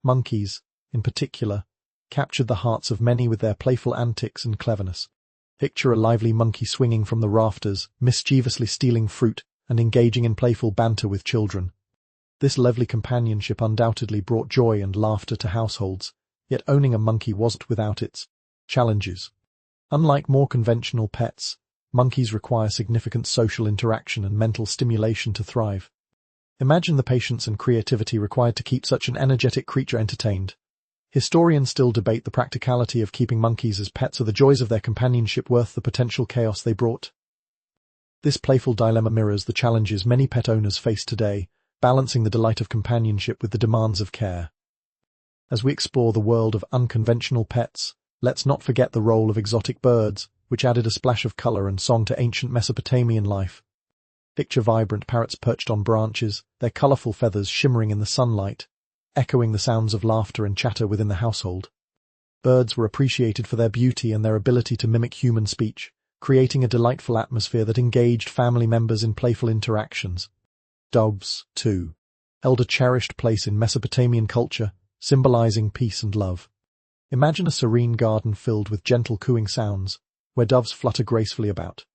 Monkeys, in particular, captured the hearts of many with their playful antics and cleverness. Picture a lively monkey swinging from the rafters, mischievously stealing fruit, and engaging in playful banter with children. This lively companionship undoubtedly brought joy and laughter to households, yet owning a monkey wasn't without its challenges. Unlike more conventional pets, monkeys require significant social interaction and mental stimulation to thrive. Imagine the patience and creativity required to keep such an energetic creature entertained. Historians still debate the practicality of keeping monkeys as pets. Are the joys of their companionship worth the potential chaos they brought? This playful dilemma mirrors the challenges many pet owners face today, balancing the delight of companionship with the demands of care. As we explore the world of unconventional pets, let's not forget the role of exotic birds, which added a splash of color and song to ancient Mesopotamian life. Picture vibrant parrots perched on branches, their colorful feathers shimmering in the sunlight, echoing the sounds of laughter and chatter within the household. Birds were appreciated for their beauty and their ability to mimic human speech, creating a delightful atmosphere that engaged family members in playful interactions. Doves, too, held a cherished place in Mesopotamian culture, symbolizing peace and love. Imagine a serene garden filled with gentle cooing sounds, where doves flutter gracefully about.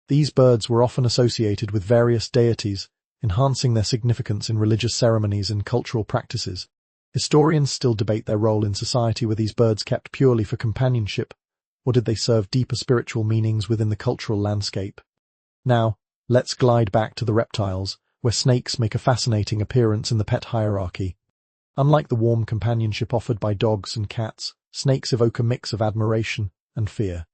These birds were often associated with various deities, enhancing their significance in religious ceremonies and cultural practices. Historians still debate their role in society. Were these birds kept purely for companionship, or did they serve deeper spiritual meanings within the cultural landscape? Now, let's glide back to the reptiles, where snakes make a fascinating appearance in the pet hierarchy. Unlike the warm companionship offered by dogs and cats, snakes evoke a mix of admiration and fear.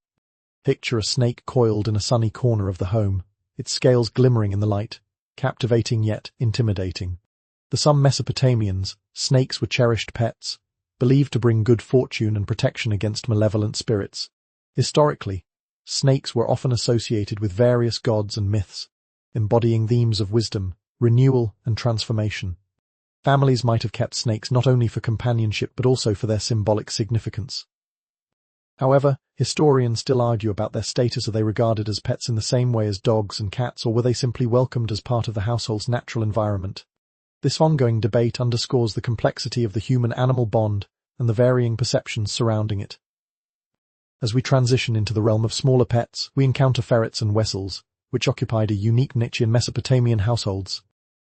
Picture a snake coiled in a sunny corner of the home, its scales glimmering in the light, captivating yet intimidating. To some Mesopotamians, snakes were cherished pets, believed to bring good fortune and protection against malevolent spirits. Historically, snakes were often associated with various gods and myths, embodying themes of wisdom, renewal, and transformation. Families might have kept snakes not only for companionship but also for their symbolic significance. However, historians still argue about their status. Are they regarded as pets in the same way as dogs and cats, or were they simply welcomed as part of the household's natural environment? This ongoing debate underscores the complexity of the human-animal bond and the varying perceptions surrounding it. As we transition into the realm of smaller pets, we encounter ferrets and wessels, which occupied a unique niche in Mesopotamian households.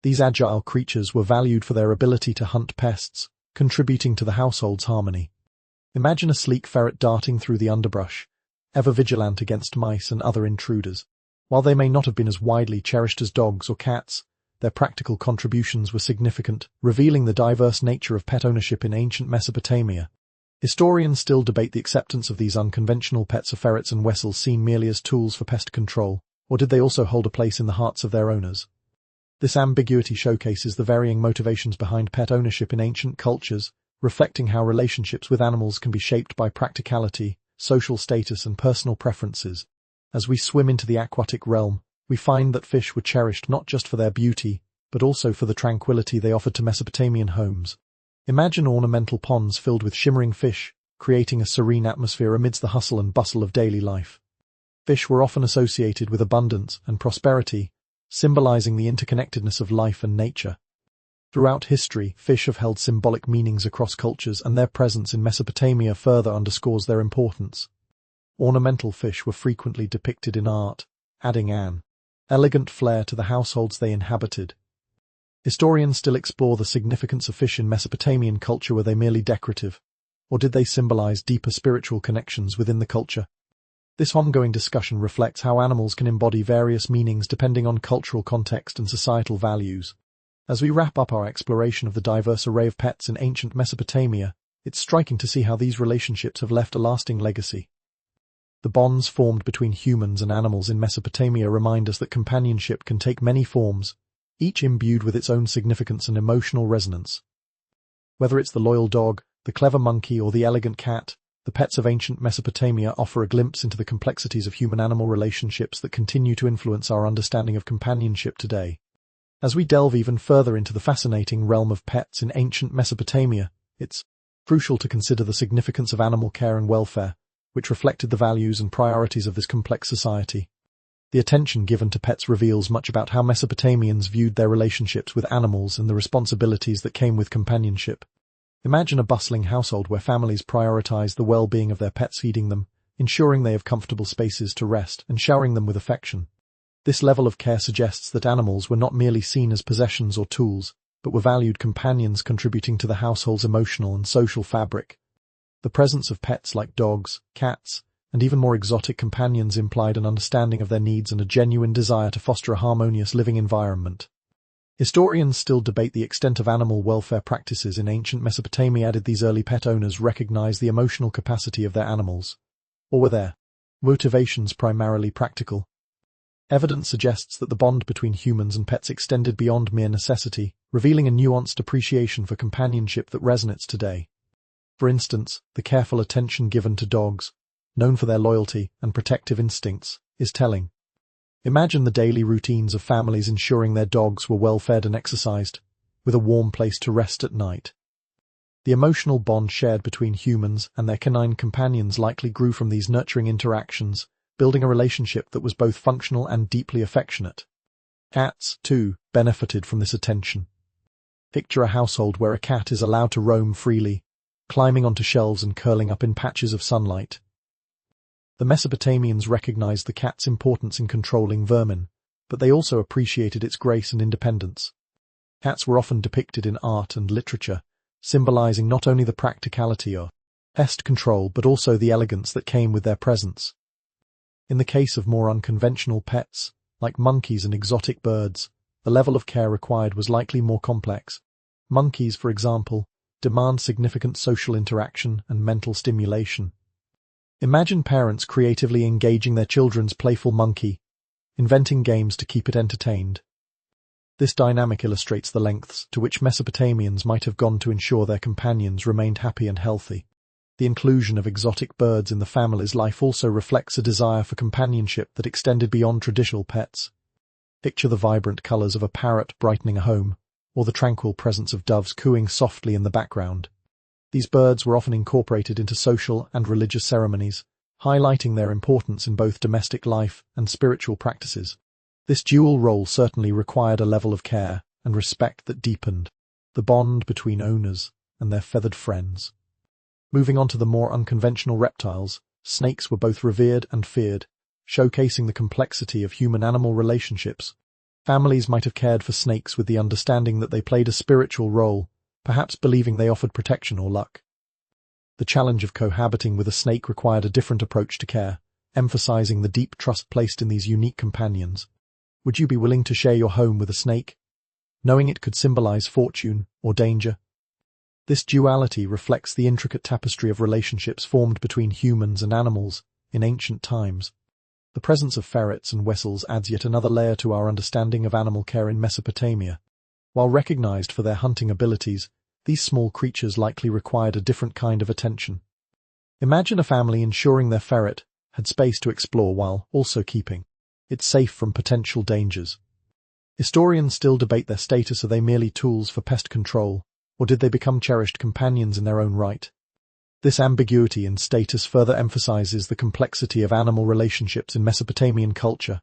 These agile creatures were valued for their ability to hunt pests, contributing to the household's harmony. Imagine a sleek ferret darting through the underbrush, ever vigilant against mice and other intruders. While they may not have been as widely cherished as dogs or cats, their practical contributions were significant, revealing the diverse nature of pet ownership in ancient Mesopotamia. Historians still debate the acceptance of these unconventional pets. Are ferrets and wessels seen merely as tools for pest control, or did they also hold a place in the hearts of their owners? This ambiguity showcases the varying motivations behind pet ownership in ancient cultures, reflecting how relationships with animals can be shaped by practicality, social status, and personal preferences. As we swim into the aquatic realm, we find that fish were cherished not just for their beauty, but also for the tranquility they offered to Mesopotamian homes. Imagine ornamental ponds filled with shimmering fish, creating a serene atmosphere amidst the hustle and bustle of daily life. Fish were often associated with abundance and prosperity, symbolizing the interconnectedness of life and nature. Throughout history, fish have held symbolic meanings across cultures, and their presence in Mesopotamia further underscores their importance. Ornamental fish were frequently depicted in art, adding an elegant flair to the households they inhabited. Historians still explore the significance of fish in Mesopotamian culture. Were they merely decorative, or did they symbolize deeper spiritual connections within the culture? This ongoing discussion reflects how animals can embody various meanings depending on cultural context and societal values. As we wrap up our exploration of the diverse array of pets in ancient Mesopotamia, it's striking to see how these relationships have left a lasting legacy. The bonds formed between humans and animals in Mesopotamia remind us that companionship can take many forms, each imbued with its own significance and emotional resonance. Whether it's the loyal dog, the clever monkey, or the elegant cat, The pets of ancient Mesopotamia offer a glimpse into the complexities of human-animal relationships that continue to influence our understanding of companionship today. As we delve even further into the fascinating realm of pets in ancient Mesopotamia, it's crucial to consider the significance of animal care and welfare, which reflected the values and priorities of this complex society. The attention given to pets reveals much about how Mesopotamians viewed their relationships with animals and the responsibilities that came with companionship. Imagine a bustling household where families prioritize the well-being of their pets, feeding them, ensuring they have comfortable spaces to rest, and showering them with affection. This level of care suggests that animals were not merely seen as possessions or tools, but were valued companions contributing to the household's emotional and social fabric. The presence of pets like dogs, cats, and even more exotic companions implied an understanding of their needs and a genuine desire to foster a harmonious living environment. Historians still debate the extent of animal welfare practices in ancient Mesopotamia. Did these early pet owners recognize the emotional capacity of their animals? Or were their motivations primarily practical? Evidence suggests that the bond between humans and pets extended beyond mere necessity, revealing a nuanced appreciation for companionship that resonates today. For instance, the careful attention given to dogs, known for their loyalty and protective instincts, is telling. Imagine the daily routines of families ensuring their dogs were well fed and exercised, with a warm place to rest at night. The emotional bond shared between humans and their canine companions likely grew from these nurturing interactions, building a relationship that was both functional and deeply affectionate. Cats, too, benefited from this attention. Picture a household where a cat is allowed to roam freely, climbing onto shelves and curling up in patches of sunlight. The Mesopotamians recognized the cat's importance in controlling vermin, but they also appreciated its grace and independence. Cats were often depicted in art and literature, symbolizing not only the practicality of pest control but also the elegance that came with their presence. In the case of more unconventional pets, like monkeys and exotic birds, the level of care required was likely more complex. Monkeys, for example, demand significant social interaction and mental stimulation. Imagine parents creatively engaging their children's playful monkey, inventing games to keep it entertained. This dynamic illustrates the lengths to which Mesopotamians might have gone to ensure their companions remained happy and healthy. The inclusion of exotic birds in the family's life also reflects a desire for companionship that extended beyond traditional pets. Picture the vibrant colors of a parrot brightening a home, or the tranquil presence of doves cooing softly in the background. These birds were often incorporated into social and religious ceremonies, highlighting their importance in both domestic life and spiritual practices. This dual role certainly required a level of care and respect that deepened the bond between owners and their feathered friends. Moving on to the more unconventional reptiles, snakes were both revered and feared, showcasing the complexity of human-animal relationships. Families might have cared for snakes with the understanding that they played a spiritual role, perhaps believing they offered protection or luck. The challenge of cohabiting with a snake required a different approach to care, emphasizing the deep trust placed in these unique companions. Would you be willing to share your home with a snake, knowing it could symbolize fortune or danger? This duality reflects the intricate tapestry of relationships formed between humans and animals in ancient times. The presence of ferrets and wessels adds yet another layer to our understanding of animal care in Mesopotamia. While recognized for their hunting abilities, these small creatures likely required a different kind of attention. Imagine a family ensuring their ferret had space to explore while also keeping it safe from potential dangers. Historians still debate their status. Are they merely tools for pest control, or did they become cherished companions in their own right? This ambiguity in status further emphasizes the complexity of animal relationships in Mesopotamian culture.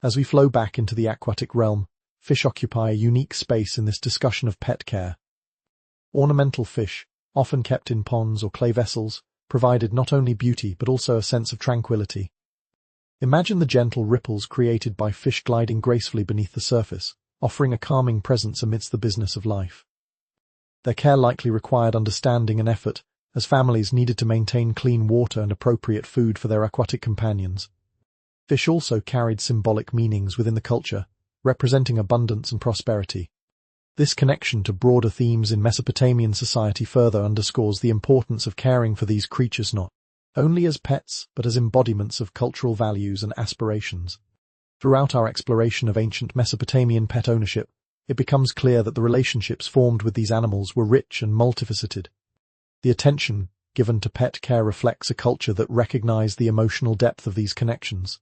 As we flow back into the aquatic realm, fish occupy a unique space in this discussion of pet care. Ornamental fish, often kept in ponds or clay vessels, provided not only beauty but also a sense of tranquility. Imagine the gentle ripples created by fish gliding gracefully beneath the surface, offering a calming presence amidst the business of life. Their care likely required understanding and effort, as families needed to maintain clean water and appropriate food for their aquatic companions. Fish also carried symbolic meanings within the culture, representing abundance and prosperity. This connection to broader themes in Mesopotamian society further underscores the importance of caring for these creatures not only as pets, but as embodiments of cultural values and aspirations. Throughout our exploration of ancient Mesopotamian pet ownership, it becomes clear that the relationships formed with these animals were rich and multifaceted. The attention given to pet care reflects a culture that recognized the emotional depth of these connections.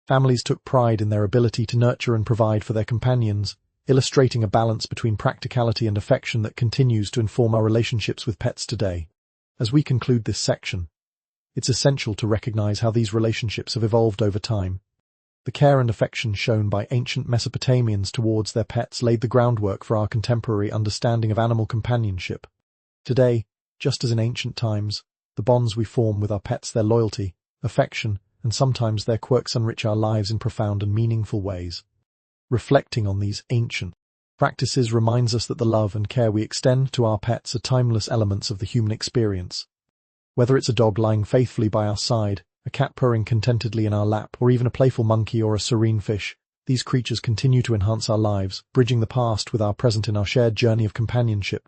Families took pride in their ability to nurture and provide for their companions, illustrating a balance between practicality and affection that continues to inform our relationships with pets today. As we conclude this section, it's essential to recognize how these relationships have evolved over time. The care and affection shown by ancient Mesopotamians towards their pets laid the groundwork for our contemporary understanding of animal companionship. Today, just as in ancient times, the bonds we form with our pets, their loyalty, affection, and sometimes their quirks enrich our lives in profound and meaningful ways. Reflecting on these ancient practices reminds us that the love and care we extend to our pets are timeless elements of the human experience. Whether it's a dog lying faithfully by our side, a cat purring contentedly in our lap, or even a playful monkey or a serene fish, these creatures continue to enhance our lives, bridging the past with our present in our shared journey of companionship.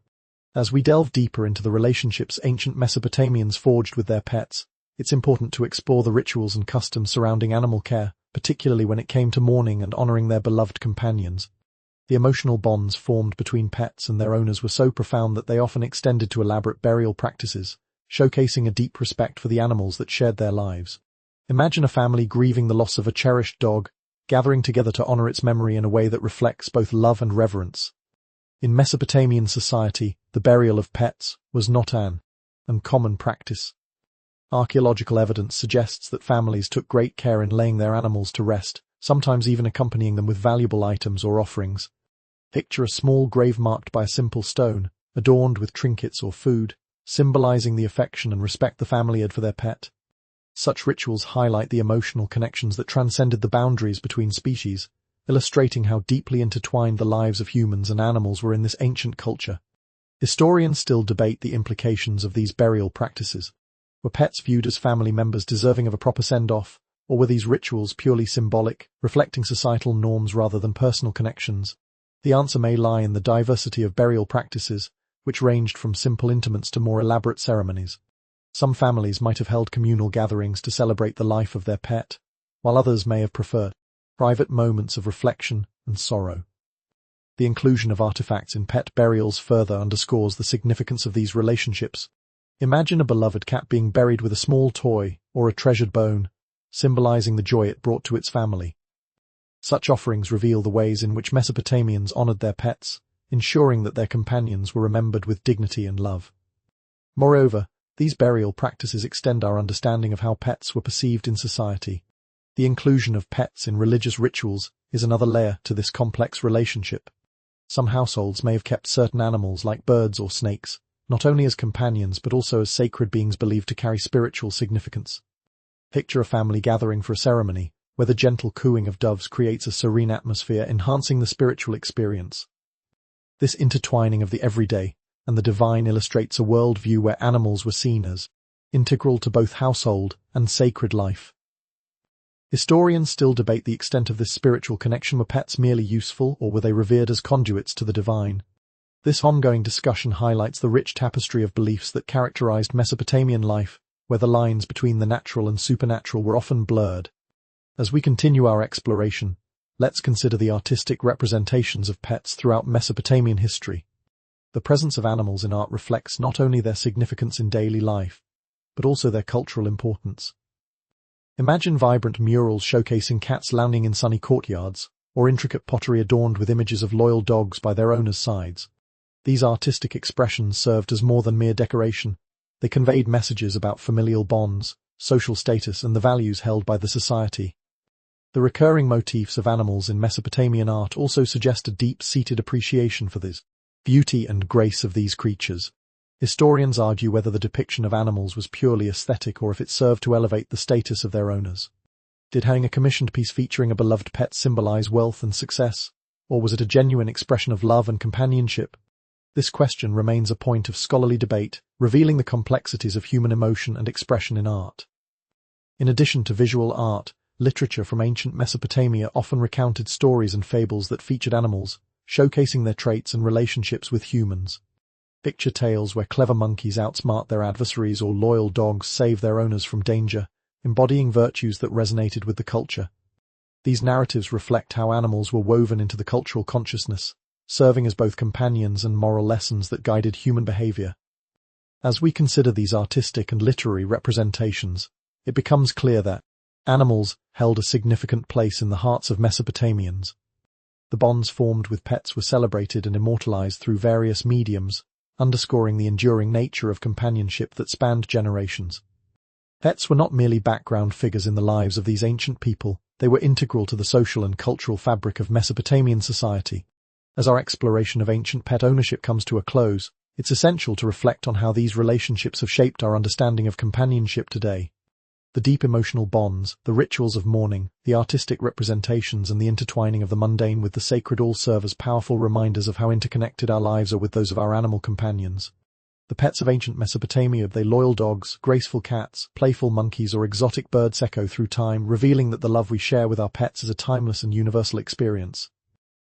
As we delve deeper into the relationships ancient Mesopotamians forged with their pets, it's important to explore the rituals and customs surrounding animal care, particularly when it came to mourning and honoring their beloved companions. The emotional bonds formed between pets and their owners were so profound that they often extended to elaborate burial practices, showcasing a deep respect for the animals that shared their lives. Imagine a family grieving the loss of a cherished dog, gathering together to honor its memory in a way that reflects both love and reverence. In Mesopotamian society, the burial of pets was not an uncommon practice. Archaeological evidence suggests that families took great care in laying their animals to rest, sometimes even accompanying them with valuable items or offerings. Picture a small grave marked by a simple stone, adorned with trinkets or food, symbolizing the affection and respect the family had for their pet. Such rituals highlight the emotional connections that transcended the boundaries between species, illustrating how deeply intertwined the lives of humans and animals were in this ancient culture. Historians still debate the implications of these burial practices. Were pets viewed as family members deserving of a proper send-off, or were these rituals purely symbolic, reflecting societal norms rather than personal connections? The answer may lie in the diversity of burial practices, which ranged from simple intimates to more elaborate ceremonies. Some families might have held communal gatherings to celebrate the life of their pet, while others may have preferred private moments of reflection and sorrow. The inclusion of artifacts in pet burials further underscores the significance of these relationships. Imagine a beloved cat being buried with a small toy or a treasured bone, symbolizing the joy it brought to its family. Such offerings reveal the ways in which Mesopotamians honored their pets, ensuring that their companions were remembered with dignity and love. Moreover, these burial practices extend our understanding of how pets were perceived in society. The inclusion of pets in religious rituals is another layer to this complex relationship. Some households may have kept certain animals like birds or snakes, not only as companions but also as sacred beings believed to carry spiritual significance. Picture a family gathering for a ceremony, where the gentle cooing of doves creates a serene atmosphere, enhancing the spiritual experience. This intertwining of the everyday and the divine illustrates a worldview where animals were seen as integral to both household and sacred life. Historians still debate the extent of this spiritual connection. Were pets merely useful, or were they revered as conduits to the divine? This ongoing discussion highlights the rich tapestry of beliefs that characterized Mesopotamian life, where the lines between the natural and supernatural were often blurred. As we continue our exploration, let's consider the artistic representations of pets throughout Mesopotamian history. The presence of animals in art reflects not only their significance in daily life, but also their cultural importance. Imagine vibrant murals showcasing cats lounging in sunny courtyards, or intricate pottery adorned with images of loyal dogs by their owners' sides. These artistic expressions served as more than mere decoration. They conveyed messages about familial bonds, social status, and the values held by the society. The recurring motifs of animals in Mesopotamian art also suggest a deep-seated appreciation for the beauty and grace of these creatures. Historians argue whether the depiction of animals was purely aesthetic or if it served to elevate the status of their owners. Did having a commissioned piece featuring a beloved pet symbolize wealth and success, or was it a genuine expression of love and companionship? This question remains a point of scholarly debate, revealing the complexities of human emotion and expression in art. In addition to visual art, literature from ancient Mesopotamia often recounted stories and fables that featured animals, showcasing their traits and relationships with humans. Picture tales where clever monkeys outsmart their adversaries or loyal dogs save their owners from danger, embodying virtues that resonated with the culture. These narratives reflect how animals were woven into the cultural consciousness, serving as both companions and moral lessons that guided human behavior. As we consider these artistic and literary representations, it becomes clear that animals held a significant place in the hearts of Mesopotamians. The bonds formed with pets were celebrated and immortalized through various mediums, underscoring the enduring nature of companionship that spanned generations. Pets were not merely background figures in the lives of these ancient people, they were integral to the social and cultural fabric of Mesopotamian society. As our exploration of ancient pet ownership comes to a close, it's essential to reflect on how these relationships have shaped our understanding of companionship today. The deep emotional bonds, the rituals of mourning, the artistic representations, and the intertwining of the mundane with the sacred all serve as powerful reminders of how interconnected our lives are with those of our animal companions. The pets of ancient Mesopotamia, they loyal dogs, graceful cats, playful monkeys, or exotic birds echo through time, revealing that the love we share with our pets is a timeless and universal experience.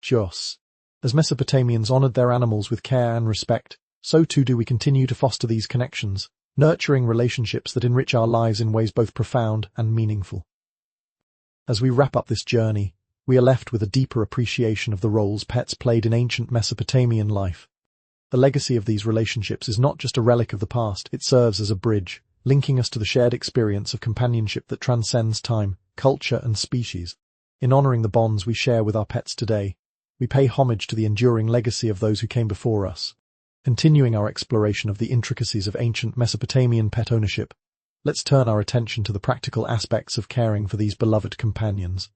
Jos. As Mesopotamians honored their animals with care and respect, so too do we continue to foster these connections, nurturing relationships that enrich our lives in ways both profound and meaningful. As we wrap up this journey, we are left with a deeper appreciation of the roles pets played in ancient Mesopotamian life. The legacy of these relationships is not just a relic of the past, it serves as a bridge, linking us to the shared experience of companionship that transcends time, culture, and species. In honoring the bonds we share with our pets today, we pay homage to the enduring legacy of those who came before us. Continuing our exploration of the intricacies of ancient Mesopotamian pet ownership, let's turn our attention to the practical aspects of caring for these beloved companions.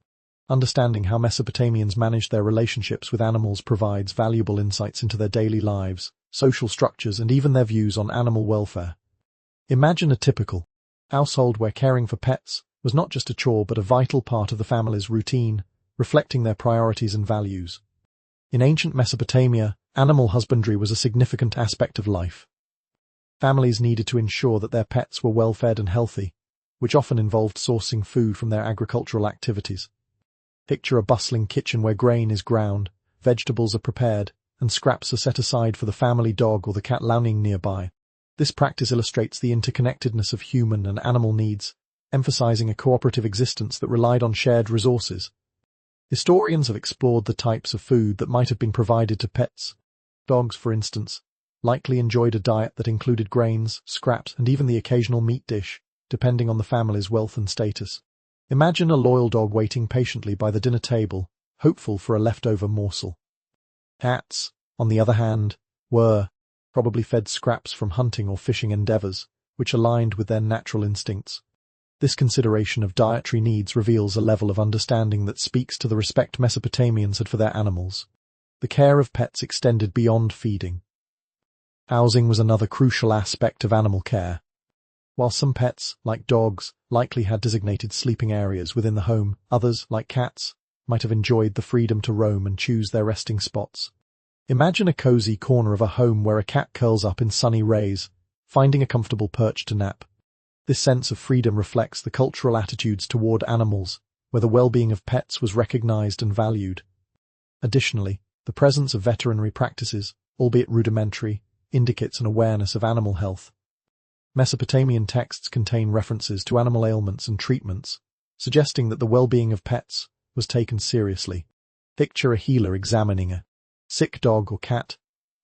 Understanding how Mesopotamians managed their relationships with animals provides valuable insights into their daily lives, social structures, and even their views on animal welfare. Imagine a typical household where caring for pets was not just a chore but a vital part of the family's routine, reflecting their priorities and values. In ancient Mesopotamia, animal husbandry was a significant aspect of life. Families needed to ensure that their pets were well-fed and healthy, which often involved sourcing food from their agricultural activities. Picture a bustling kitchen where grain is ground, vegetables are prepared, and scraps are set aside for the family dog or the cat lounging nearby. This practice illustrates the interconnectedness of human and animal needs, emphasizing a cooperative existence that relied on shared resources. Historians have explored the types of food that might have been provided to pets. Dogs, for instance, likely enjoyed a diet that included grains, scraps, and even the occasional meat dish, depending on the family's wealth and status. Imagine a loyal dog waiting patiently by the dinner table, hopeful for a leftover morsel. Cats, on the other hand, were probably fed scraps from hunting or fishing endeavors, which aligned with their natural instincts. This consideration of dietary needs reveals a level of understanding that speaks to the respect Mesopotamians had for their animals. The care of pets extended beyond feeding. Housing was another crucial aspect of animal care. While some pets, like dogs, likely had designated sleeping areas within the home, others, like cats, might have enjoyed the freedom to roam and choose their resting spots. Imagine a cozy corner of a home where a cat curls up in sunny rays, finding a comfortable perch to nap. This sense of freedom reflects the cultural attitudes toward animals, where the well-being of pets was recognized and valued. Additionally, the presence of veterinary practices, albeit rudimentary, indicates an awareness of animal health. Mesopotamian texts contain references to animal ailments and treatments, suggesting that the well-being of pets was taken seriously. Picture a healer examining a sick dog or cat,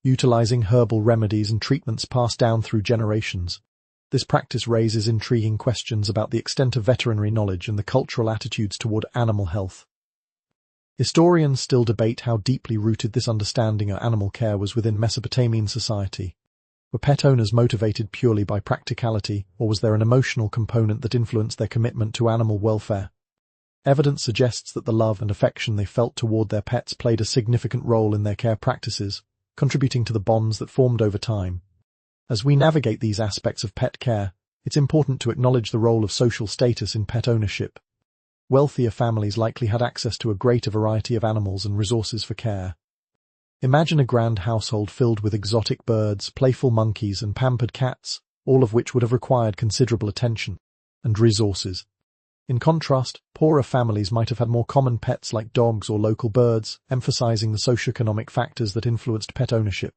utilizing herbal remedies and treatments passed down through generations. This practice raises intriguing questions about the extent of veterinary knowledge and the cultural attitudes toward animal health. Historians still debate how deeply rooted this understanding of animal care was within Mesopotamian society. Were pet owners motivated purely by practicality, or was there an emotional component that influenced their commitment to animal welfare? Evidence suggests that the love and affection they felt toward their pets played a significant role in their care practices, contributing to the bonds that formed over time. As we navigate these aspects of pet care, it's important to acknowledge the role of social status in pet ownership. Wealthier families likely had access to a greater variety of animals and resources for care. Imagine a grand household filled with exotic birds, playful monkeys, and pampered cats, all of which would have required considerable attention and resources. In contrast, poorer families might have had more common pets like dogs or local birds, emphasizing the socioeconomic factors that influenced pet ownership.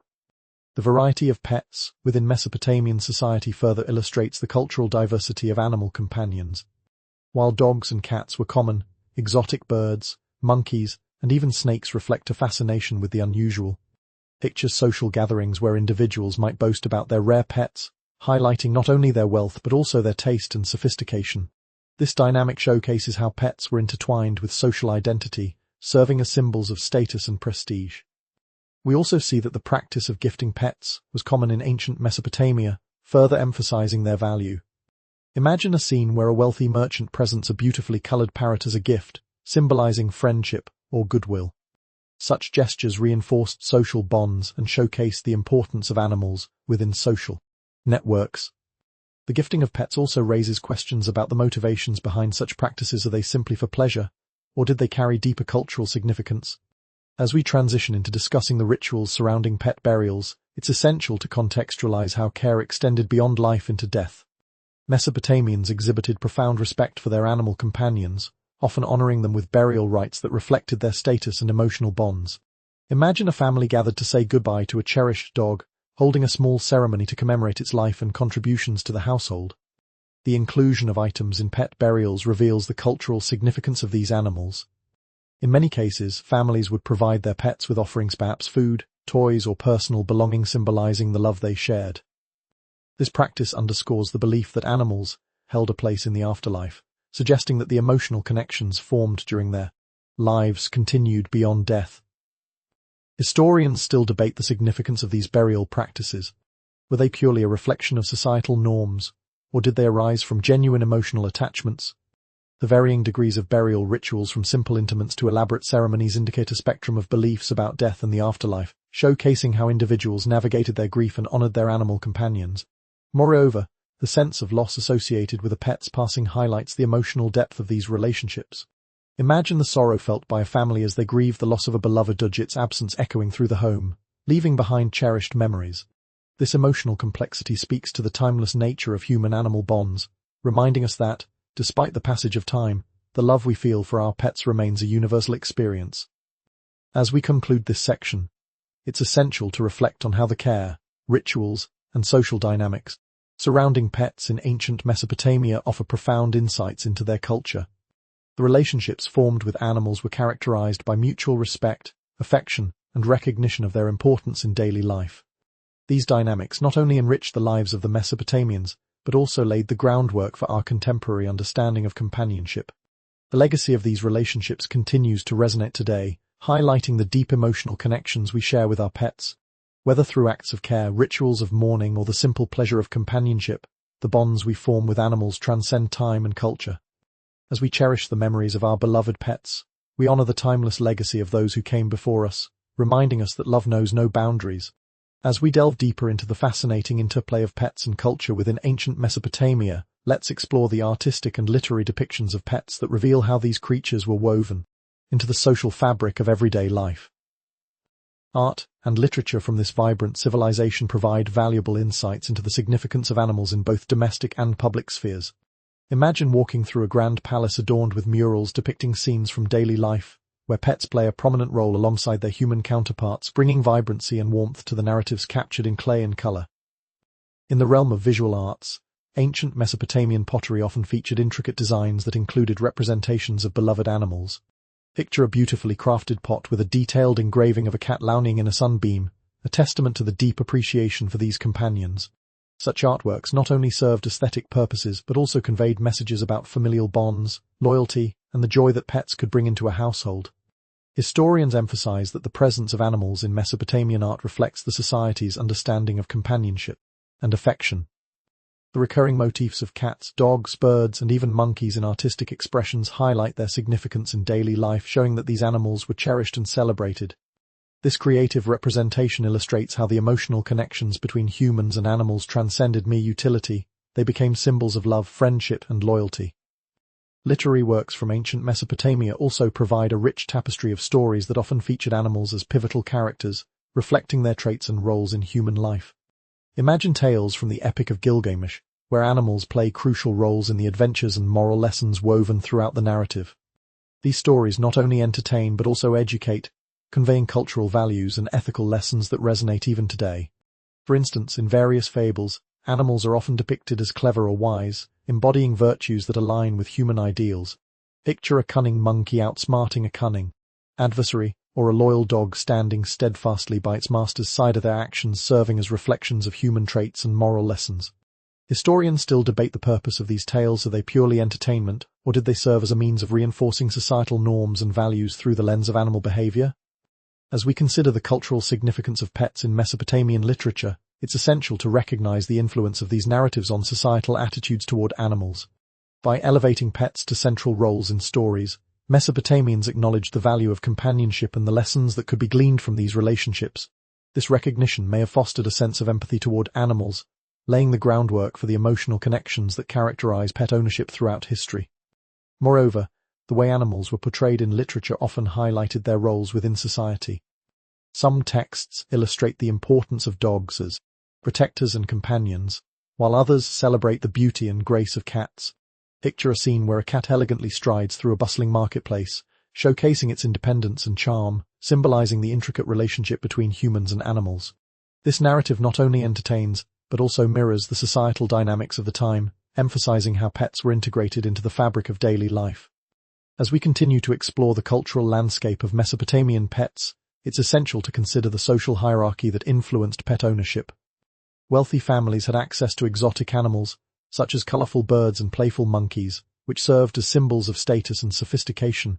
The variety of pets within Mesopotamian society further illustrates the cultural diversity of animal companions. While dogs and cats were common, exotic birds, monkeys, and even snakes reflect a fascination with the unusual. Picture social gatherings where individuals might boast about their rare pets, highlighting not only their wealth but also their taste and sophistication. This dynamic showcases how pets were intertwined with social identity, serving as symbols of status and prestige. We also see that the practice of gifting pets was common in ancient Mesopotamia, further emphasizing their value. Imagine a scene where a wealthy merchant presents a beautifully colored parrot as a gift, symbolizing friendship or goodwill. Such gestures reinforced social bonds and showcased the importance of animals within social networks. The gifting of pets also raises questions about the motivations behind such practices. Are they simply for pleasure, or did they carry deeper cultural significance? As we transition into discussing the rituals surrounding pet burials, it's essential to contextualize how care extended beyond life into death. Mesopotamians exhibited profound respect for their animal companions, often honoring them with burial rites that reflected their status and emotional bonds. Imagine a family gathered to say goodbye to a cherished dog, holding a small ceremony to commemorate its life and contributions to the household. The inclusion of items in pet burials reveals the cultural significance of these animals. In many cases, families would provide their pets with offerings, perhaps food, toys, or personal belongings symbolizing the love they shared. This practice underscores the belief that animals held a place in the afterlife, suggesting that the emotional connections formed during their lives continued beyond death. Historians still debate the significance of these burial practices. Were they purely a reflection of societal norms, or did they arise from genuine emotional attachments? The varying degrees of burial rituals, from simple intimates to elaborate ceremonies, indicate a spectrum of beliefs about death and the afterlife, showcasing how individuals navigated their grief and honored their animal companions. Moreover, the sense of loss associated with a pet's passing highlights the emotional depth of these relationships. Imagine the sorrow felt by a family as they grieve the loss of a beloved dog, its absence echoing through the home, leaving behind cherished memories. This emotional complexity speaks to the timeless nature of human-animal bonds, reminding us that, despite the passage of time, the love we feel for our pets remains a universal experience. As we conclude this section, it's essential to reflect on how the care, rituals, and social dynamics surrounding pets in ancient Mesopotamia offer profound insights into their culture. The relationships formed with animals were characterized by mutual respect, affection, and recognition of their importance in daily life. These dynamics not only enriched the lives of the Mesopotamians, but also laid the groundwork for our contemporary understanding of companionship. The legacy of these relationships continues to resonate today, highlighting the deep emotional connections we share with our pets. Whether through acts of care, rituals of mourning, or the simple pleasure of companionship, the bonds we form with animals transcend time and culture. As we cherish the memories of our beloved pets, we honor the timeless legacy of those who came before us, reminding us that love knows no boundaries. As we delve deeper into the fascinating interplay of pets and culture within ancient Mesopotamia, let's explore the artistic and literary depictions of pets that reveal how these creatures were woven into the social fabric of everyday life. Art and literature from this vibrant civilization provide valuable insights into the significance of animals in both domestic and public spheres. Imagine walking through a grand palace adorned with murals depicting scenes from daily life, where pets play a prominent role alongside their human counterparts, bringing vibrancy and warmth to the narratives captured in clay and color. In the realm of visual arts, ancient Mesopotamian pottery often featured intricate designs that included representations of beloved animals. Picture a beautifully crafted pot with a detailed engraving of a cat lounging in a sunbeam, a testament to the deep appreciation for these companions. Such artworks not only served aesthetic purposes but also conveyed messages about familial bonds, loyalty, and the joy that pets could bring into a household. Historians emphasize that the presence of animals in Mesopotamian art reflects the society's understanding of companionship and affection. The recurring motifs of cats, dogs, birds, and even monkeys in artistic expressions highlight their significance in daily life, showing that these animals were cherished and celebrated. This creative representation illustrates how the emotional connections between humans and animals transcended mere utility. They became symbols of love, friendship, and loyalty. Literary works from ancient Mesopotamia also provide a rich tapestry of stories that often featured animals as pivotal characters, reflecting their traits and roles in human life. Imagine tales from the Epic of Gilgamesh, where animals play crucial roles in the adventures and moral lessons woven throughout the narrative. These stories not only entertain but also educate, conveying cultural values and ethical lessons that resonate even today. For instance, in various fables, animals are often depicted as clever or wise, embodying virtues that align with human ideals. Picture a cunning monkey outsmarting a cunning adversary, or a loyal dog standing steadfastly by its master's side, of their actions serving as reflections of human traits and moral lessons. Historians still debate the purpose of these tales. Are they purely entertainment, or did they serve as a means of reinforcing societal norms and values through the lens of animal behavior? As we consider the cultural significance of pets in Mesopotamian literature, it's essential to recognize the influence of these narratives on societal attitudes toward animals. By elevating pets to central roles in stories, Mesopotamians acknowledged the value of companionship and the lessons that could be gleaned from these relationships. This recognition may have fostered a sense of empathy toward animals, laying the groundwork for the emotional connections that characterize pet ownership throughout history. Moreover, the way animals were portrayed in literature often highlighted their roles within society. Some texts illustrate the importance of dogs as protectors and companions, while others celebrate the beauty and grace of cats. Picture a scene where a cat elegantly strides through a bustling marketplace, showcasing its independence and charm, symbolizing the intricate relationship between humans and animals. This narrative not only entertains, but also mirrors the societal dynamics of the time, emphasizing how pets were integrated into the fabric of daily life. As we continue to explore the cultural landscape of Mesopotamian pets, it's essential to consider the social hierarchy that influenced pet ownership. Wealthy families had access to exotic animals, such as colorful birds and playful monkeys, which served as symbols of status and sophistication.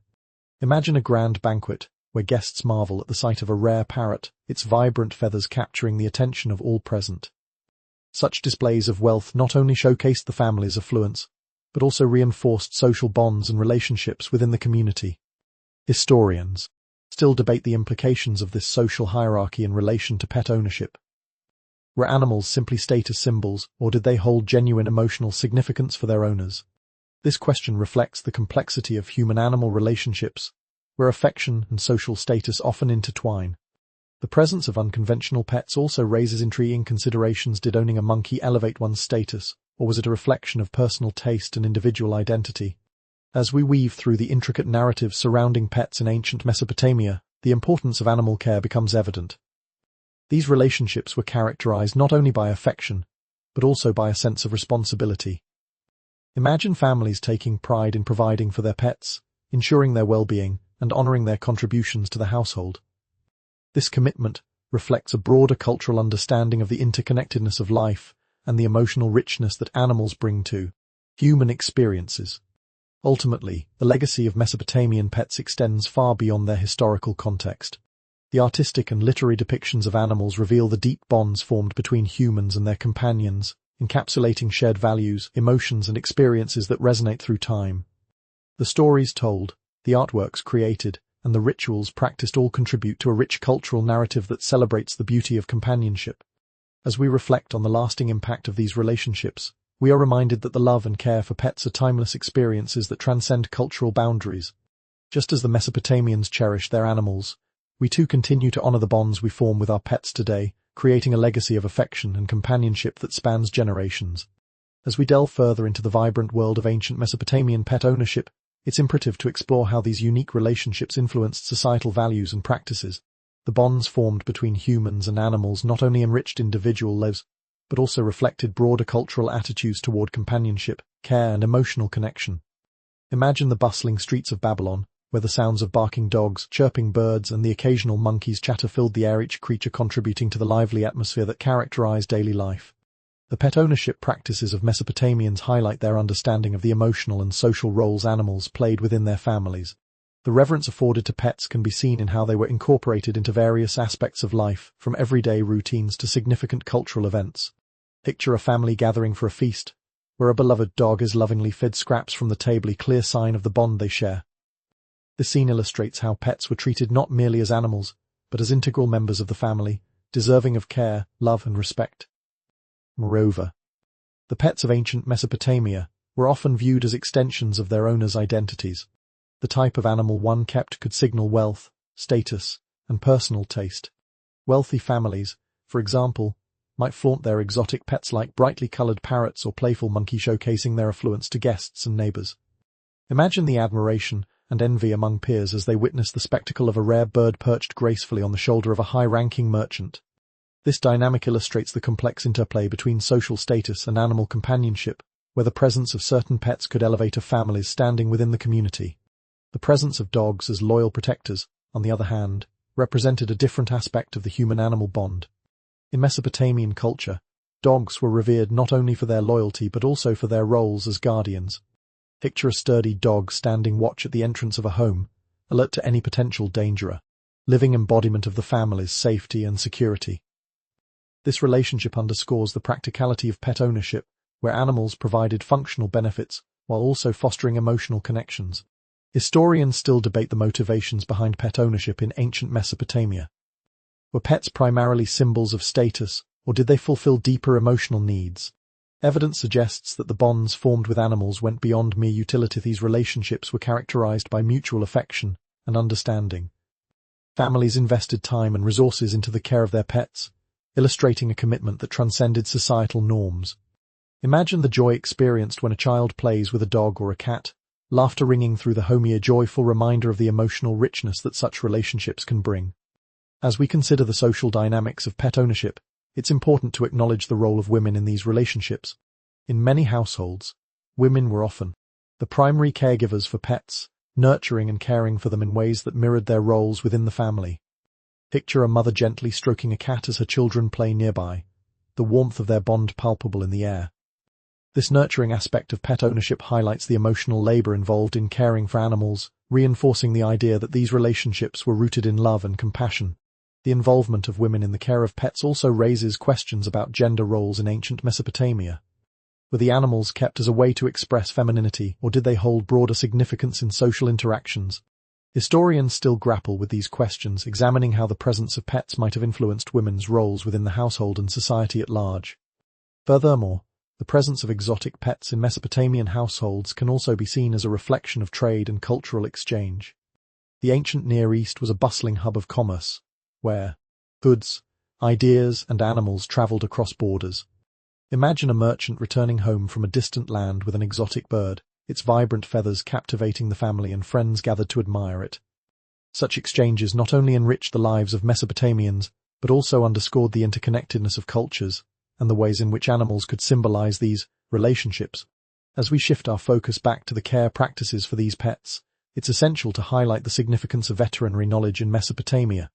Imagine a grand banquet, where guests marvel at the sight of a rare parrot, its vibrant feathers capturing the attention of all present. Such displays of wealth not only showcased the family's affluence, but also reinforced social bonds and relationships within the community. Historians still debate the implications of this social hierarchy in relation to pet ownership. Were animals simply status symbols, or did they hold genuine emotional significance for their owners? This question reflects the complexity of human-animal relationships, where affection and social status often intertwine. The presence of unconventional pets also raises intriguing considerations. Did owning a monkey elevate one's status, or was it a reflection of personal taste and individual identity? As we weave through the intricate narratives surrounding pets in ancient Mesopotamia, the importance of animal care becomes evident. These relationships were characterized not only by affection, but also by a sense of responsibility. Imagine families taking pride in providing for their pets, ensuring their well-being, and honoring their contributions to the household. This commitment reflects a broader cultural understanding of the interconnectedness of life and the emotional richness that animals bring to human experiences. Ultimately, the legacy of Mesopotamian pets extends far beyond their historical context. The artistic and literary depictions of animals reveal the deep bonds formed between humans and their companions, encapsulating shared values, emotions, and experiences that resonate through time. The stories told, the artworks created, and the rituals practiced all contribute to a rich cultural narrative that celebrates the beauty of companionship. As we reflect on the lasting impact of these relationships, we are reminded that the love and care for pets are timeless experiences that transcend cultural boundaries. Just as the Mesopotamians cherished their animals, we too continue to honor the bonds we form with our pets today, creating a legacy of affection and companionship that spans generations. As we delve further into the vibrant world of ancient Mesopotamian pet ownership, it's imperative to explore how these unique relationships influenced societal values and practices. The bonds formed between humans and animals not only enriched individual lives, but also reflected broader cultural attitudes toward companionship, care, and emotional connection. Imagine the bustling streets of Babylon, where the sounds of barking dogs, chirping birds, and the occasional monkey's chatter filled the air, each creature contributing to the lively atmosphere that characterized daily life. The pet ownership practices of Mesopotamians highlight their understanding of the emotional and social roles animals played within their families. The reverence afforded to pets can be seen in how they were incorporated into various aspects of life, from everyday routines to significant cultural events. Picture a family gathering for a feast, where a beloved dog is lovingly fed scraps from the table, a clear sign of the bond they share. This scene illustrates how pets were treated not merely as animals, but as integral members of the family, deserving of care, love, and respect. Moreover, the pets of ancient Mesopotamia were often viewed as extensions of their owners' identities. The type of animal one kept could signal wealth, status, and personal taste. Wealthy families, for example, might flaunt their exotic pets like brightly colored parrots or playful monkeys, showcasing their affluence to guests and neighbors. Imagine the admiration and envy among peers as they witness the spectacle of a rare bird perched gracefully on the shoulder of a high-ranking merchant. This dynamic illustrates the complex interplay between social status and animal companionship, where the presence of certain pets could elevate a family's standing within the community. The presence of dogs as loyal protectors, on the other hand, represented a different aspect of the human-animal bond. In Mesopotamian culture, Dogs were revered not only for their loyalty but also for their roles as guardians. Picture a sturdy dog standing watch at the entrance of a home, alert to any potential danger, a living embodiment of the family's safety and security. This relationship underscores the practicality of pet ownership, where animals provided functional benefits while also fostering emotional connections. Historians still debate the motivations behind pet ownership in ancient Mesopotamia. Were pets primarily symbols of status, or did they fulfill deeper emotional needs? Evidence suggests that the bonds formed with animals went beyond mere utility. These relationships were characterized by mutual affection and understanding. Families invested time and resources into the care of their pets, illustrating a commitment that transcended societal norms. Imagine the joy experienced when a child plays with a dog or a cat, laughter ringing through the home, a joyful reminder of the emotional richness that such relationships can bring. As we consider the social dynamics of pet ownership, it's important to acknowledge the role of women in these relationships. In many households, women were often the primary caregivers for pets, nurturing and caring for them in ways that mirrored their roles within the family. Picture a mother gently stroking a cat as her children play nearby, the warmth of their bond palpable in the air. This nurturing aspect of pet ownership highlights the emotional labor involved in caring for animals, reinforcing the idea that these relationships were rooted in love and compassion. The involvement of women in the care of pets also raises questions about gender roles in ancient Mesopotamia. Were the animals kept as a way to express femininity, or did they hold broader significance in social interactions? Historians still grapple with these questions, examining how the presence of pets might have influenced women's roles within the household and society at large. Furthermore, the presence of exotic pets in Mesopotamian households can also be seen as a reflection of trade and cultural exchange. The ancient Near East was a bustling hub of commerce, where goods, ideas, and animals traveled across borders. Imagine a merchant returning home from a distant land with an exotic bird, its vibrant feathers captivating the family and friends gathered to admire it. Such exchanges not only enriched the lives of Mesopotamians, but also underscored the interconnectedness of cultures and the ways in which animals could symbolize these relationships. As we shift our focus back to the care practices for these pets, it's essential to highlight the significance of veterinary knowledge in Mesopotamia.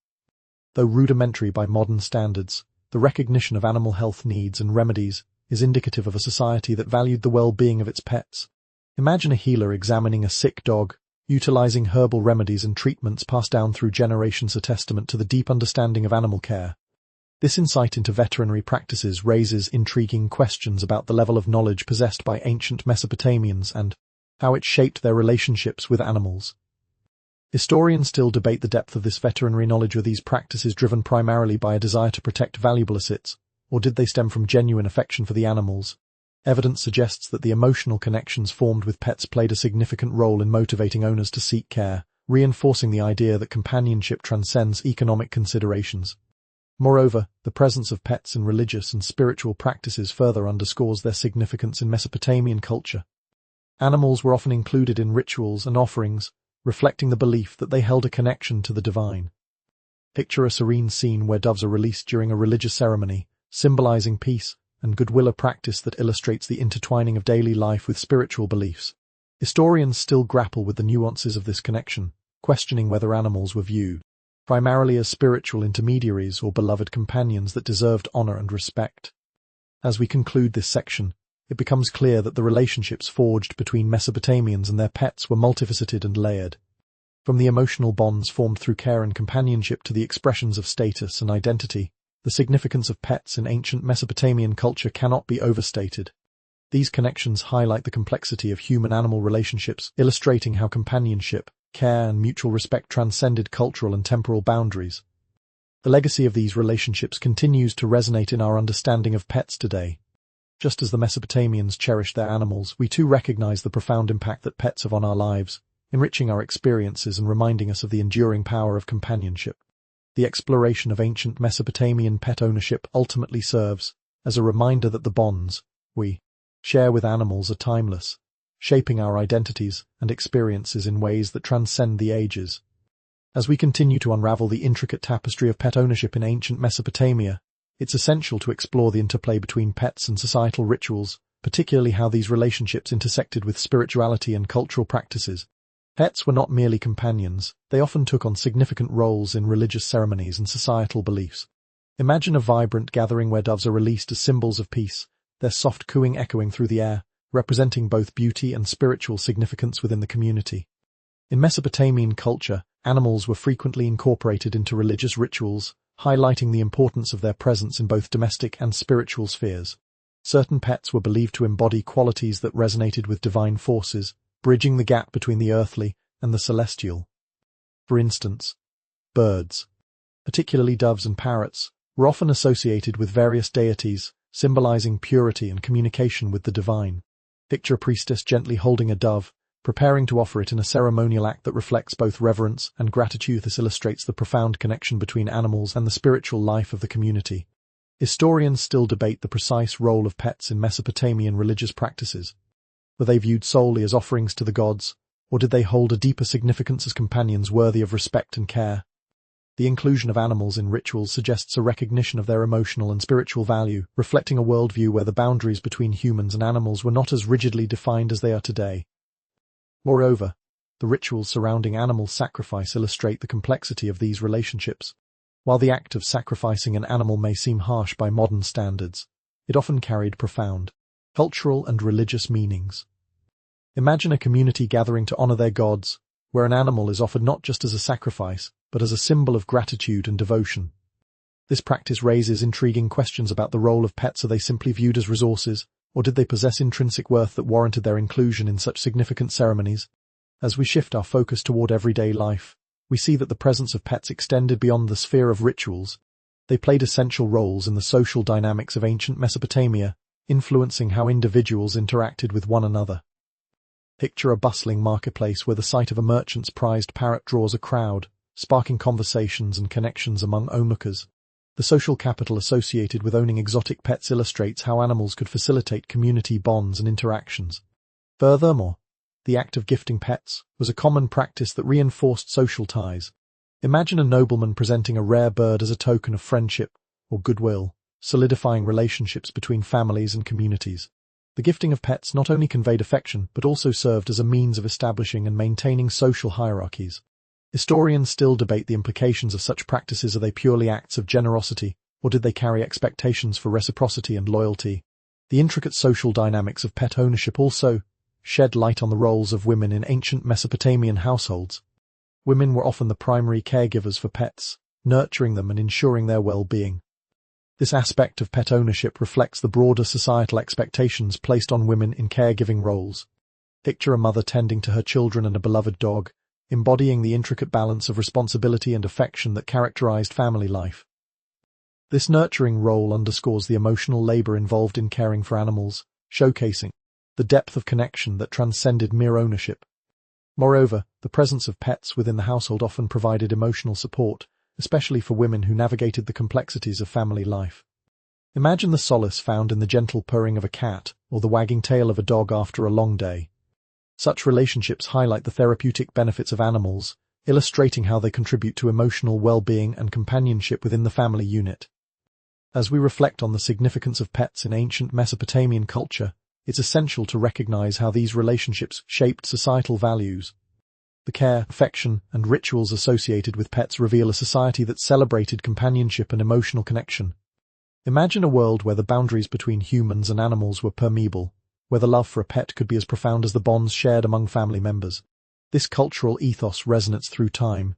Though rudimentary by modern standards, the recognition of animal health needs and remedies is indicative of a society that valued the well-being of its pets. Imagine a healer examining a sick dog, utilizing herbal remedies and treatments passed down through generations, a testament to the deep understanding of animal care. This insight into veterinary practices raises intriguing questions about the level of knowledge possessed by ancient Mesopotamians and how it shaped their relationships with animals. Historians still debate the depth of this veterinary knowledge. Were these practices driven primarily by a desire to protect valuable assets, or did they stem from genuine affection for the animals? Evidence suggests that the emotional connections formed with pets played a significant role in motivating owners to seek care, reinforcing the idea that companionship transcends economic considerations. Moreover, the presence of pets in religious and spiritual practices further underscores their significance in Mesopotamian culture. Animals were often included in rituals and offerings, reflecting the belief that they held a connection to the divine. Picture a serene scene where doves are released during a religious ceremony, symbolizing peace and goodwill, a practice that illustrates the intertwining of daily life with spiritual beliefs. Historians still grapple with the nuances of this connection, questioning whether animals were viewed primarily as spiritual intermediaries or beloved companions that deserved honor and respect. As we conclude this section, it becomes clear that the relationships forged between Mesopotamians and their pets were multifaceted and layered. From the emotional bonds formed through care and companionship to the expressions of status and identity, the significance of pets in ancient Mesopotamian culture cannot be overstated. These connections highlight the complexity of human-animal relationships, illustrating how companionship, care, and mutual respect transcended cultural and temporal boundaries. The legacy of these relationships continues to resonate in our understanding of pets today. Just as the Mesopotamians cherished their animals, we too recognize the profound impact that pets have on our lives, enriching our experiences and reminding us of the enduring power of companionship. The exploration of ancient Mesopotamian pet ownership ultimately serves as a reminder that the bonds we share with animals are timeless, shaping our identities and experiences in ways that transcend the ages. As we continue to unravel the intricate tapestry of pet ownership in ancient Mesopotamia, it's essential to explore the interplay between pets and societal rituals, particularly how these relationships intersected with spirituality and cultural practices. Pets were not merely companions, they often took on significant roles in religious ceremonies and societal beliefs. Imagine a vibrant gathering where doves are released as symbols of peace, their soft cooing echoing through the air, representing both beauty and spiritual significance within the community. In Mesopotamian culture, animals were frequently incorporated into religious rituals, highlighting the importance of their presence in both domestic and spiritual spheres. Certain pets were believed to embody qualities that resonated with divine forces, bridging the gap between the earthly and the celestial. For instance, birds, particularly doves and parrots, were often associated with various deities, symbolizing purity and communication with the divine. Picture a priestess gently holding a dove, preparing to offer it in a ceremonial act that reflects both reverence and gratitude. This illustrates the profound connection between animals and the spiritual life of the community. Historians still debate the precise role of pets in Mesopotamian religious practices. Were they viewed solely as offerings to the gods, or did they hold a deeper significance as companions worthy of respect and care? The inclusion of animals in rituals suggests a recognition of their emotional and spiritual value, reflecting a worldview where the boundaries between humans and animals were not as rigidly defined as they are today. Moreover, the rituals surrounding animal sacrifice illustrate the complexity of these relationships. While the act of sacrificing an animal may seem harsh by modern standards, it often carried profound cultural and religious meanings. Imagine a community gathering to honor their gods, where an animal is offered not just as a sacrifice, but as a symbol of gratitude and devotion. This practice raises intriguing questions about the role of pets. Are they simply viewed as resources, or did they possess intrinsic worth that warranted their inclusion in such significant ceremonies? As we shift our focus toward everyday life, we see that the presence of pets extended beyond the sphere of rituals. They played essential roles in the social dynamics of ancient Mesopotamia, influencing how individuals interacted with one another. Picture a bustling marketplace where the sight of a merchant's prized parrot draws a crowd, sparking conversations and connections among onlookers. The social capital associated with owning exotic pets illustrates how animals could facilitate community bonds and interactions. Furthermore, the act of gifting pets was a common practice that reinforced social ties. Imagine a nobleman presenting a rare bird as a token of friendship or goodwill, solidifying relationships between families and communities. The gifting of pets not only conveyed affection but also served as a means of establishing and maintaining social hierarchies. Historians still debate the implications of such practices. Are they purely acts of generosity, or did they carry expectations for reciprocity and loyalty? The intricate social dynamics of pet ownership also shed light on the roles of women in ancient Mesopotamian households. Women were often the primary caregivers for pets, nurturing them and ensuring their well-being. This aspect of pet ownership reflects the broader societal expectations placed on women in caregiving roles. Picture a mother tending to her children and a beloved dog, embodying the intricate balance of responsibility and affection that characterized family life. This nurturing role underscores the emotional labor involved in caring for animals, showcasing the depth of connection that transcended mere ownership. Moreover, the presence of pets within the household often provided emotional support, especially for women who navigated the complexities of family life. Imagine the solace found in the gentle purring of a cat or the wagging tail of a dog after a long day. Such relationships highlight the therapeutic benefits of animals, illustrating how they contribute to emotional well-being and companionship within the family unit. As we reflect on the significance of pets in ancient Mesopotamian culture, it's essential to recognize how these relationships shaped societal values. The care, affection, and rituals associated with pets reveal a society that celebrated companionship and emotional connection. Imagine a world where the boundaries between humans and animals were permeable, where the love for a pet could be as profound as the bonds shared among family members. This cultural ethos resonates through time,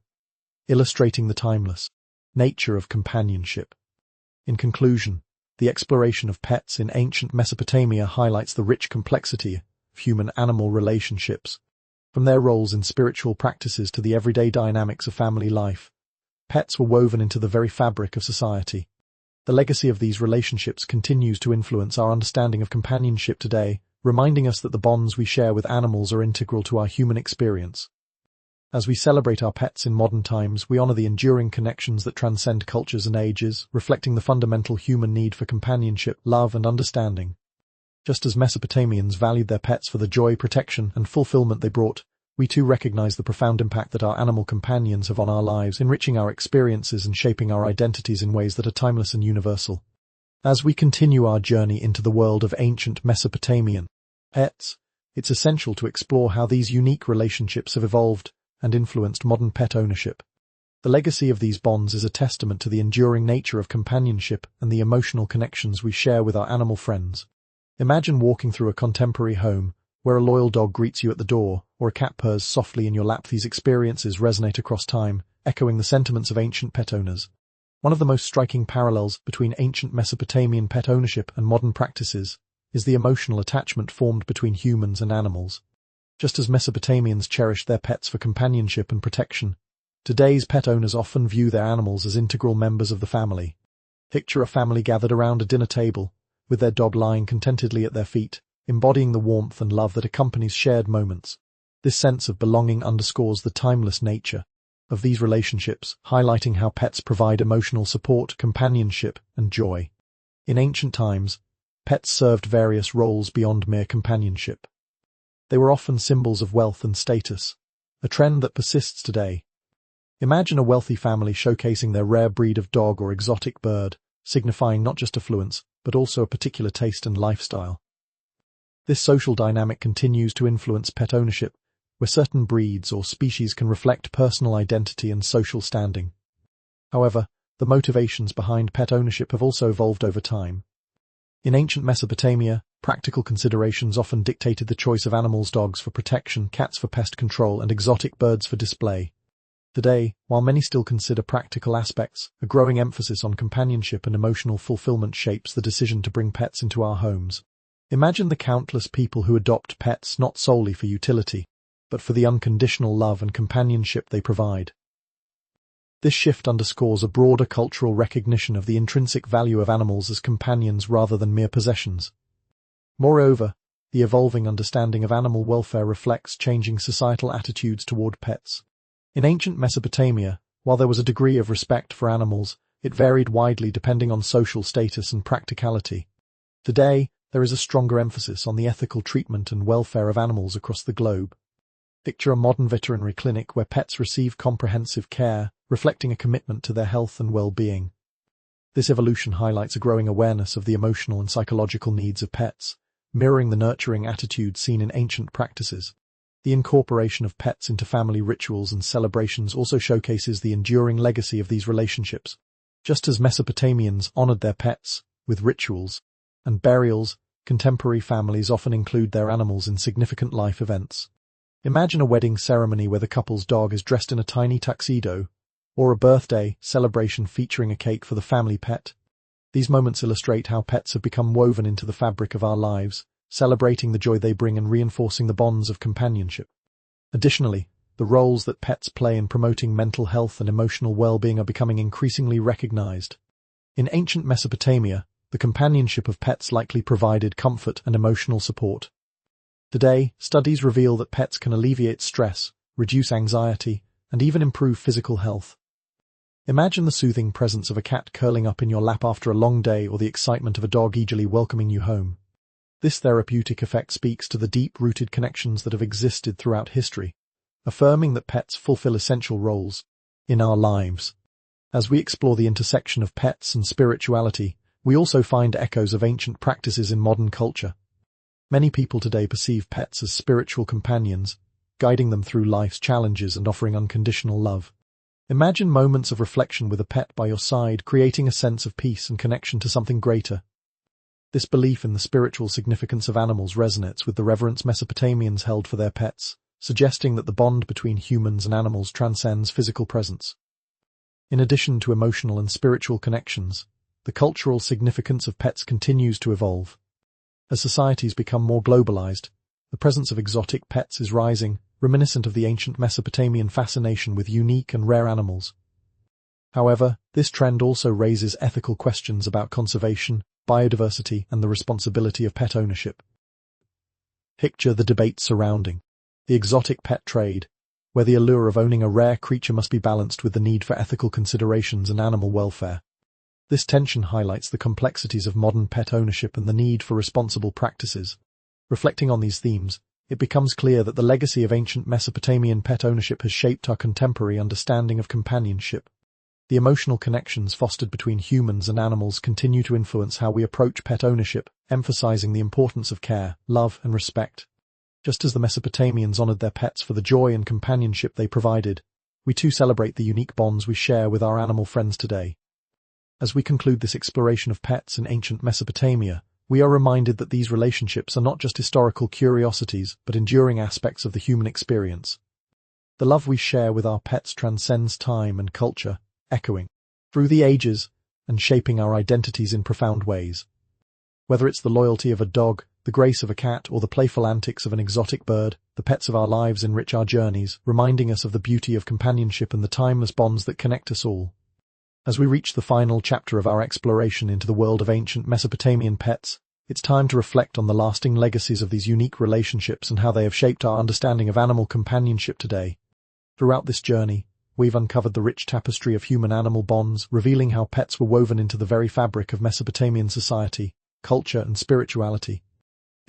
illustrating the timeless nature of companionship. In conclusion, the exploration of pets in ancient Mesopotamia highlights the rich complexity of human-animal relationships. From their roles in spiritual practices to the everyday dynamics of family life, pets were woven into the very fabric of society. The legacy of these relationships continues to influence our understanding of companionship today, reminding us that the bonds we share with animals are integral to our human experience. As we celebrate our pets in modern times, we honor the enduring connections that transcend cultures and ages, reflecting the fundamental human need for companionship, love, and understanding. Just as Mesopotamians valued their pets for the joy, protection, and fulfillment they brought, we too recognize the profound impact that our animal companions have on our lives, enriching our experiences and shaping our identities in ways that are timeless and universal. As we continue our journey into the world of ancient Mesopotamian pets, it's essential to explore how these unique relationships have evolved and influenced modern pet ownership. The legacy of these bonds is a testament to the enduring nature of companionship and the emotional connections we share with our animal friends. Imagine walking through a contemporary home, where a loyal dog greets you at the door, or a cat purrs softly in your lap. These experiences resonate across time, echoing the sentiments of ancient pet owners. One of the most striking parallels between ancient Mesopotamian pet ownership and modern practices is the emotional attachment formed between humans and animals. Just as Mesopotamians cherished their pets for companionship and protection, today's pet owners often view their animals as integral members of the family. Picture a family gathered around a dinner table, with their dog lying contentedly at their feet, embodying the warmth and love that accompanies shared moments. This sense of belonging underscores the timeless nature of these relationships, highlighting how pets provide emotional support, companionship, and joy. In ancient times, pets served various roles beyond mere companionship. They were often symbols of wealth and status, a trend that persists today. Imagine a wealthy family showcasing their rare breed of dog or exotic bird, signifying not just affluence, but also a particular taste and lifestyle. This social dynamic continues to influence pet ownership, where certain breeds or species can reflect personal identity and social standing. However, the motivations behind pet ownership have also evolved over time. In ancient Mesopotamia, practical considerations often dictated the choice of animals: dogs for protection, cats for pest control, and exotic birds for display. Today, while many still consider practical aspects, a growing emphasis on companionship and emotional fulfillment shapes the decision to bring pets into our homes. Imagine the countless people who adopt pets not solely for utility, but for the unconditional love and companionship they provide. This shift underscores a broader cultural recognition of the intrinsic value of animals as companions rather than mere possessions. Moreover, the evolving understanding of animal welfare reflects changing societal attitudes toward pets. In ancient Mesopotamia, while there was a degree of respect for animals, it varied widely depending on social status and practicality. Today, there is a stronger emphasis on the ethical treatment and welfare of animals across the globe. Picture a modern veterinary clinic where pets receive comprehensive care, reflecting a commitment to their health and well-being. This evolution highlights a growing awareness of the emotional and psychological needs of pets, mirroring the nurturing attitudes seen in ancient practices. The incorporation of pets into family rituals and celebrations also showcases the enduring legacy of these relationships. Just as Mesopotamians honored their pets with rituals and burials, contemporary families often include their animals in significant life events. Imagine a wedding ceremony where the couple's dog is dressed in a tiny tuxedo, or a birthday celebration featuring a cake for the family pet. These moments illustrate how pets have become woven into the fabric of our lives, celebrating the joy they bring and reinforcing the bonds of companionship. Additionally, the roles that pets play in promoting mental health and emotional well-being are becoming increasingly recognized. In ancient Mesopotamia, the companionship of pets likely provided comfort and emotional support. Today, studies reveal that pets can alleviate stress, reduce anxiety, and even improve physical health. Imagine the soothing presence of a cat curling up in your lap after a long day, or the excitement of a dog eagerly welcoming you home. This therapeutic effect speaks to the deep-rooted connections that have existed throughout history, affirming that pets fulfill essential roles in our lives. As we explore the intersection of pets and spirituality, we also find echoes of ancient practices in modern culture. Many people today perceive pets as spiritual companions, guiding them through life's challenges and offering unconditional love. Imagine moments of reflection with a pet by your side, creating a sense of peace and connection to something greater. This belief in the spiritual significance of animals resonates with the reverence Mesopotamians held for their pets, suggesting that the bond between humans and animals transcends physical presence. In addition to emotional and spiritual connections, the cultural significance of pets continues to evolve. As societies become more globalized, the presence of exotic pets is rising, reminiscent of the ancient Mesopotamian fascination with unique and rare animals. However, this trend also raises ethical questions about conservation, biodiversity, and the responsibility of pet ownership. Picture the debate surrounding the exotic pet trade, where the allure of owning a rare creature must be balanced with the need for ethical considerations and animal welfare. This tension highlights the complexities of modern pet ownership and the need for responsible practices. Reflecting on these themes, it becomes clear that the legacy of ancient Mesopotamian pet ownership has shaped our contemporary understanding of companionship. The emotional connections fostered between humans and animals continue to influence how we approach pet ownership, emphasizing the importance of care, love, and respect. Just as the Mesopotamians honored their pets for the joy and companionship they provided, we too celebrate the unique bonds we share with our animal friends today. As we conclude this exploration of pets in ancient Mesopotamia, we are reminded that these relationships are not just historical curiosities, but enduring aspects of the human experience. The love we share with our pets transcends time and culture, echoing through the ages and shaping our identities in profound ways. Whether it's the loyalty of a dog, the grace of a cat, or the playful antics of an exotic bird, the pets of our lives enrich our journeys, reminding us of the beauty of companionship and the timeless bonds that connect us all. As we reach the final chapter of our exploration into the world of ancient Mesopotamian pets, it's time to reflect on the lasting legacies of these unique relationships and how they have shaped our understanding of animal companionship today. Throughout this journey, we've uncovered the rich tapestry of human-animal bonds, revealing how pets were woven into the very fabric of Mesopotamian society, culture, and spirituality.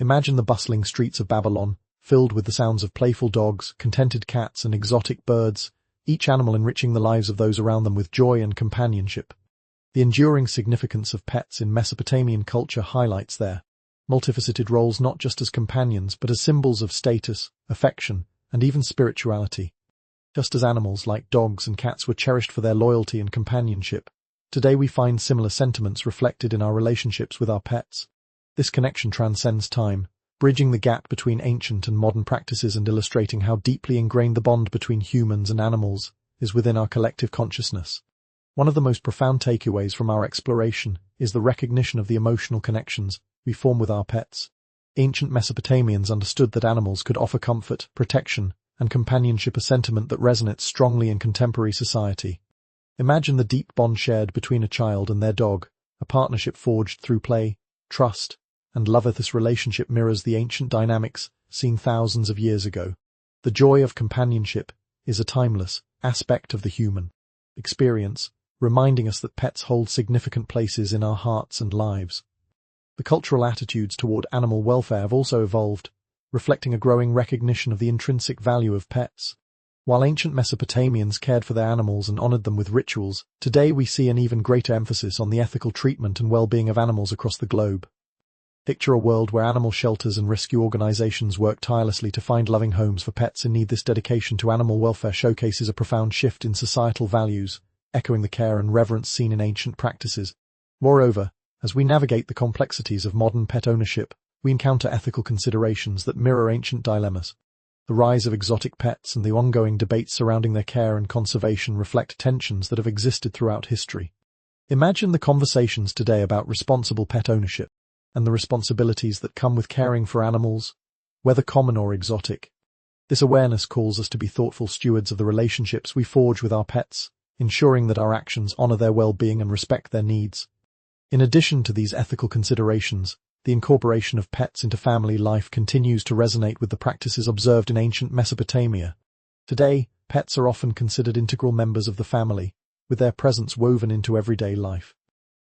Imagine the bustling streets of Babylon, filled with the sounds of playful dogs, contented cats, and exotic birds, each animal enriching the lives of those around them with joy and companionship. The enduring significance of pets in Mesopotamian culture highlights their multifaceted roles not just as companions but as symbols of status, affection, and even spirituality. Just as animals like dogs and cats were cherished for their loyalty and companionship, today we find similar sentiments reflected in our relationships with our pets. This connection transcends time, bridging the gap between ancient and modern practices and illustrating how deeply ingrained the bond between humans and animals is within our collective consciousness. One of the most profound takeaways from our exploration is the recognition of the emotional connections we form with our pets. Ancient Mesopotamians understood that animals could offer comfort, protection, and companionship, a sentiment that resonates strongly in contemporary society. Imagine the deep bond shared between a child and their dog, a partnership forged through play, trust, and love. This relationship mirrors the ancient dynamics seen thousands of years ago. The joy of companionship is a timeless aspect of the human experience, reminding us that pets hold significant places in our hearts and lives. The cultural attitudes toward animal welfare have also evolved, reflecting a growing recognition of the intrinsic value of pets. While ancient Mesopotamians cared for their animals and honored them with rituals, today we see an even greater emphasis on the ethical treatment and well-being of animals across the globe. Picture a world where animal shelters and rescue organizations work tirelessly to find loving homes for pets in need. This dedication to animal welfare showcases a profound shift in societal values, echoing the care and reverence seen in ancient practices. Moreover, as we navigate the complexities of modern pet ownership, we encounter ethical considerations that mirror ancient dilemmas. The rise of exotic pets and the ongoing debates surrounding their care and conservation reflect tensions that have existed throughout history. Imagine the conversations today about responsible pet ownership and the responsibilities that come with caring for animals, whether common or exotic. This awareness calls us to be thoughtful stewards of the relationships we forge with our pets, ensuring that our actions honor their well-being and respect their needs. In addition to these ethical considerations, the incorporation of pets into family life continues to resonate with the practices observed in ancient Mesopotamia. Today, pets are often considered integral members of the family, with their presence woven into everyday life.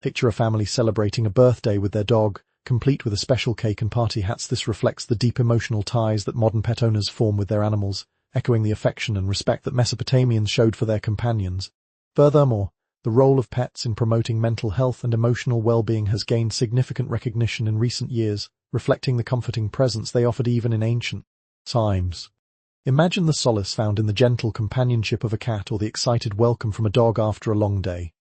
Picture a family celebrating a birthday with their dog, complete with a special cake and party hats. This reflects the deep emotional ties that modern pet owners form with their animals, echoing the affection and respect that Mesopotamians showed for their companions. Furthermore, the role of pets in promoting mental health and emotional well-being has gained significant recognition in recent years, reflecting the comforting presence they offered even in ancient times. Imagine the solace found in the gentle companionship of a cat or the excited welcome from a dog after a long day.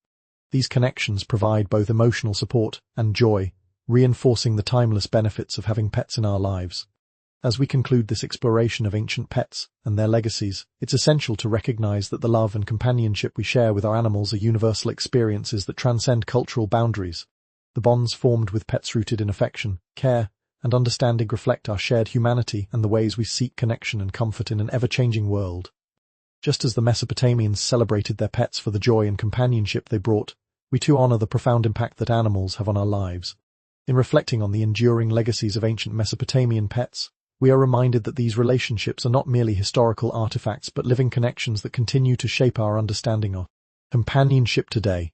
These connections provide both emotional support and joy, reinforcing the timeless benefits of having pets in our lives. As we conclude this exploration of ancient pets and their legacies, it's essential to recognize that the love and companionship we share with our animals are universal experiences that transcend cultural boundaries. The bonds formed with pets rooted in affection, care, and understanding reflect our shared humanity and the ways we seek connection and comfort in an ever-changing world. Just as the Mesopotamians celebrated their pets for the joy and companionship they brought, we too honor the profound impact that animals have on our lives. In reflecting on the enduring legacies of ancient Mesopotamian pets, we are reminded that these relationships are not merely historical artifacts but living connections that continue to shape our understanding of companionship today.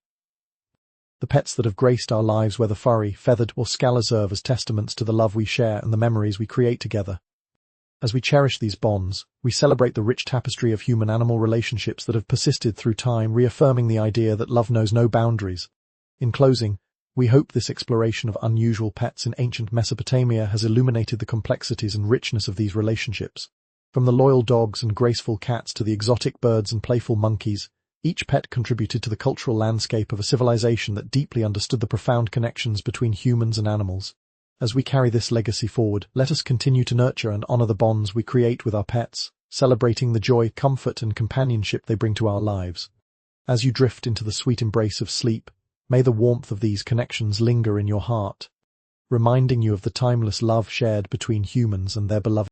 The pets that have graced our lives, whether furry, feathered, or scaly, serve as testaments to the love we share and the memories we create together. As we cherish these bonds, we celebrate the rich tapestry of human-animal relationships that have persisted through time, reaffirming the idea that love knows no boundaries. In closing, we hope this exploration of unusual pets in ancient Mesopotamia has illuminated the complexities and richness of these relationships. From the loyal dogs and graceful cats to the exotic birds and playful monkeys, each pet contributed to the cultural landscape of a civilization that deeply understood the profound connections between humans and animals. As we carry this legacy forward, let us continue to nurture and honor the bonds we create with our pets, celebrating the joy, comfort, and companionship they bring to our lives. As you drift into the sweet embrace of sleep, may the warmth of these connections linger in your heart, reminding you of the timeless love shared between humans and their beloved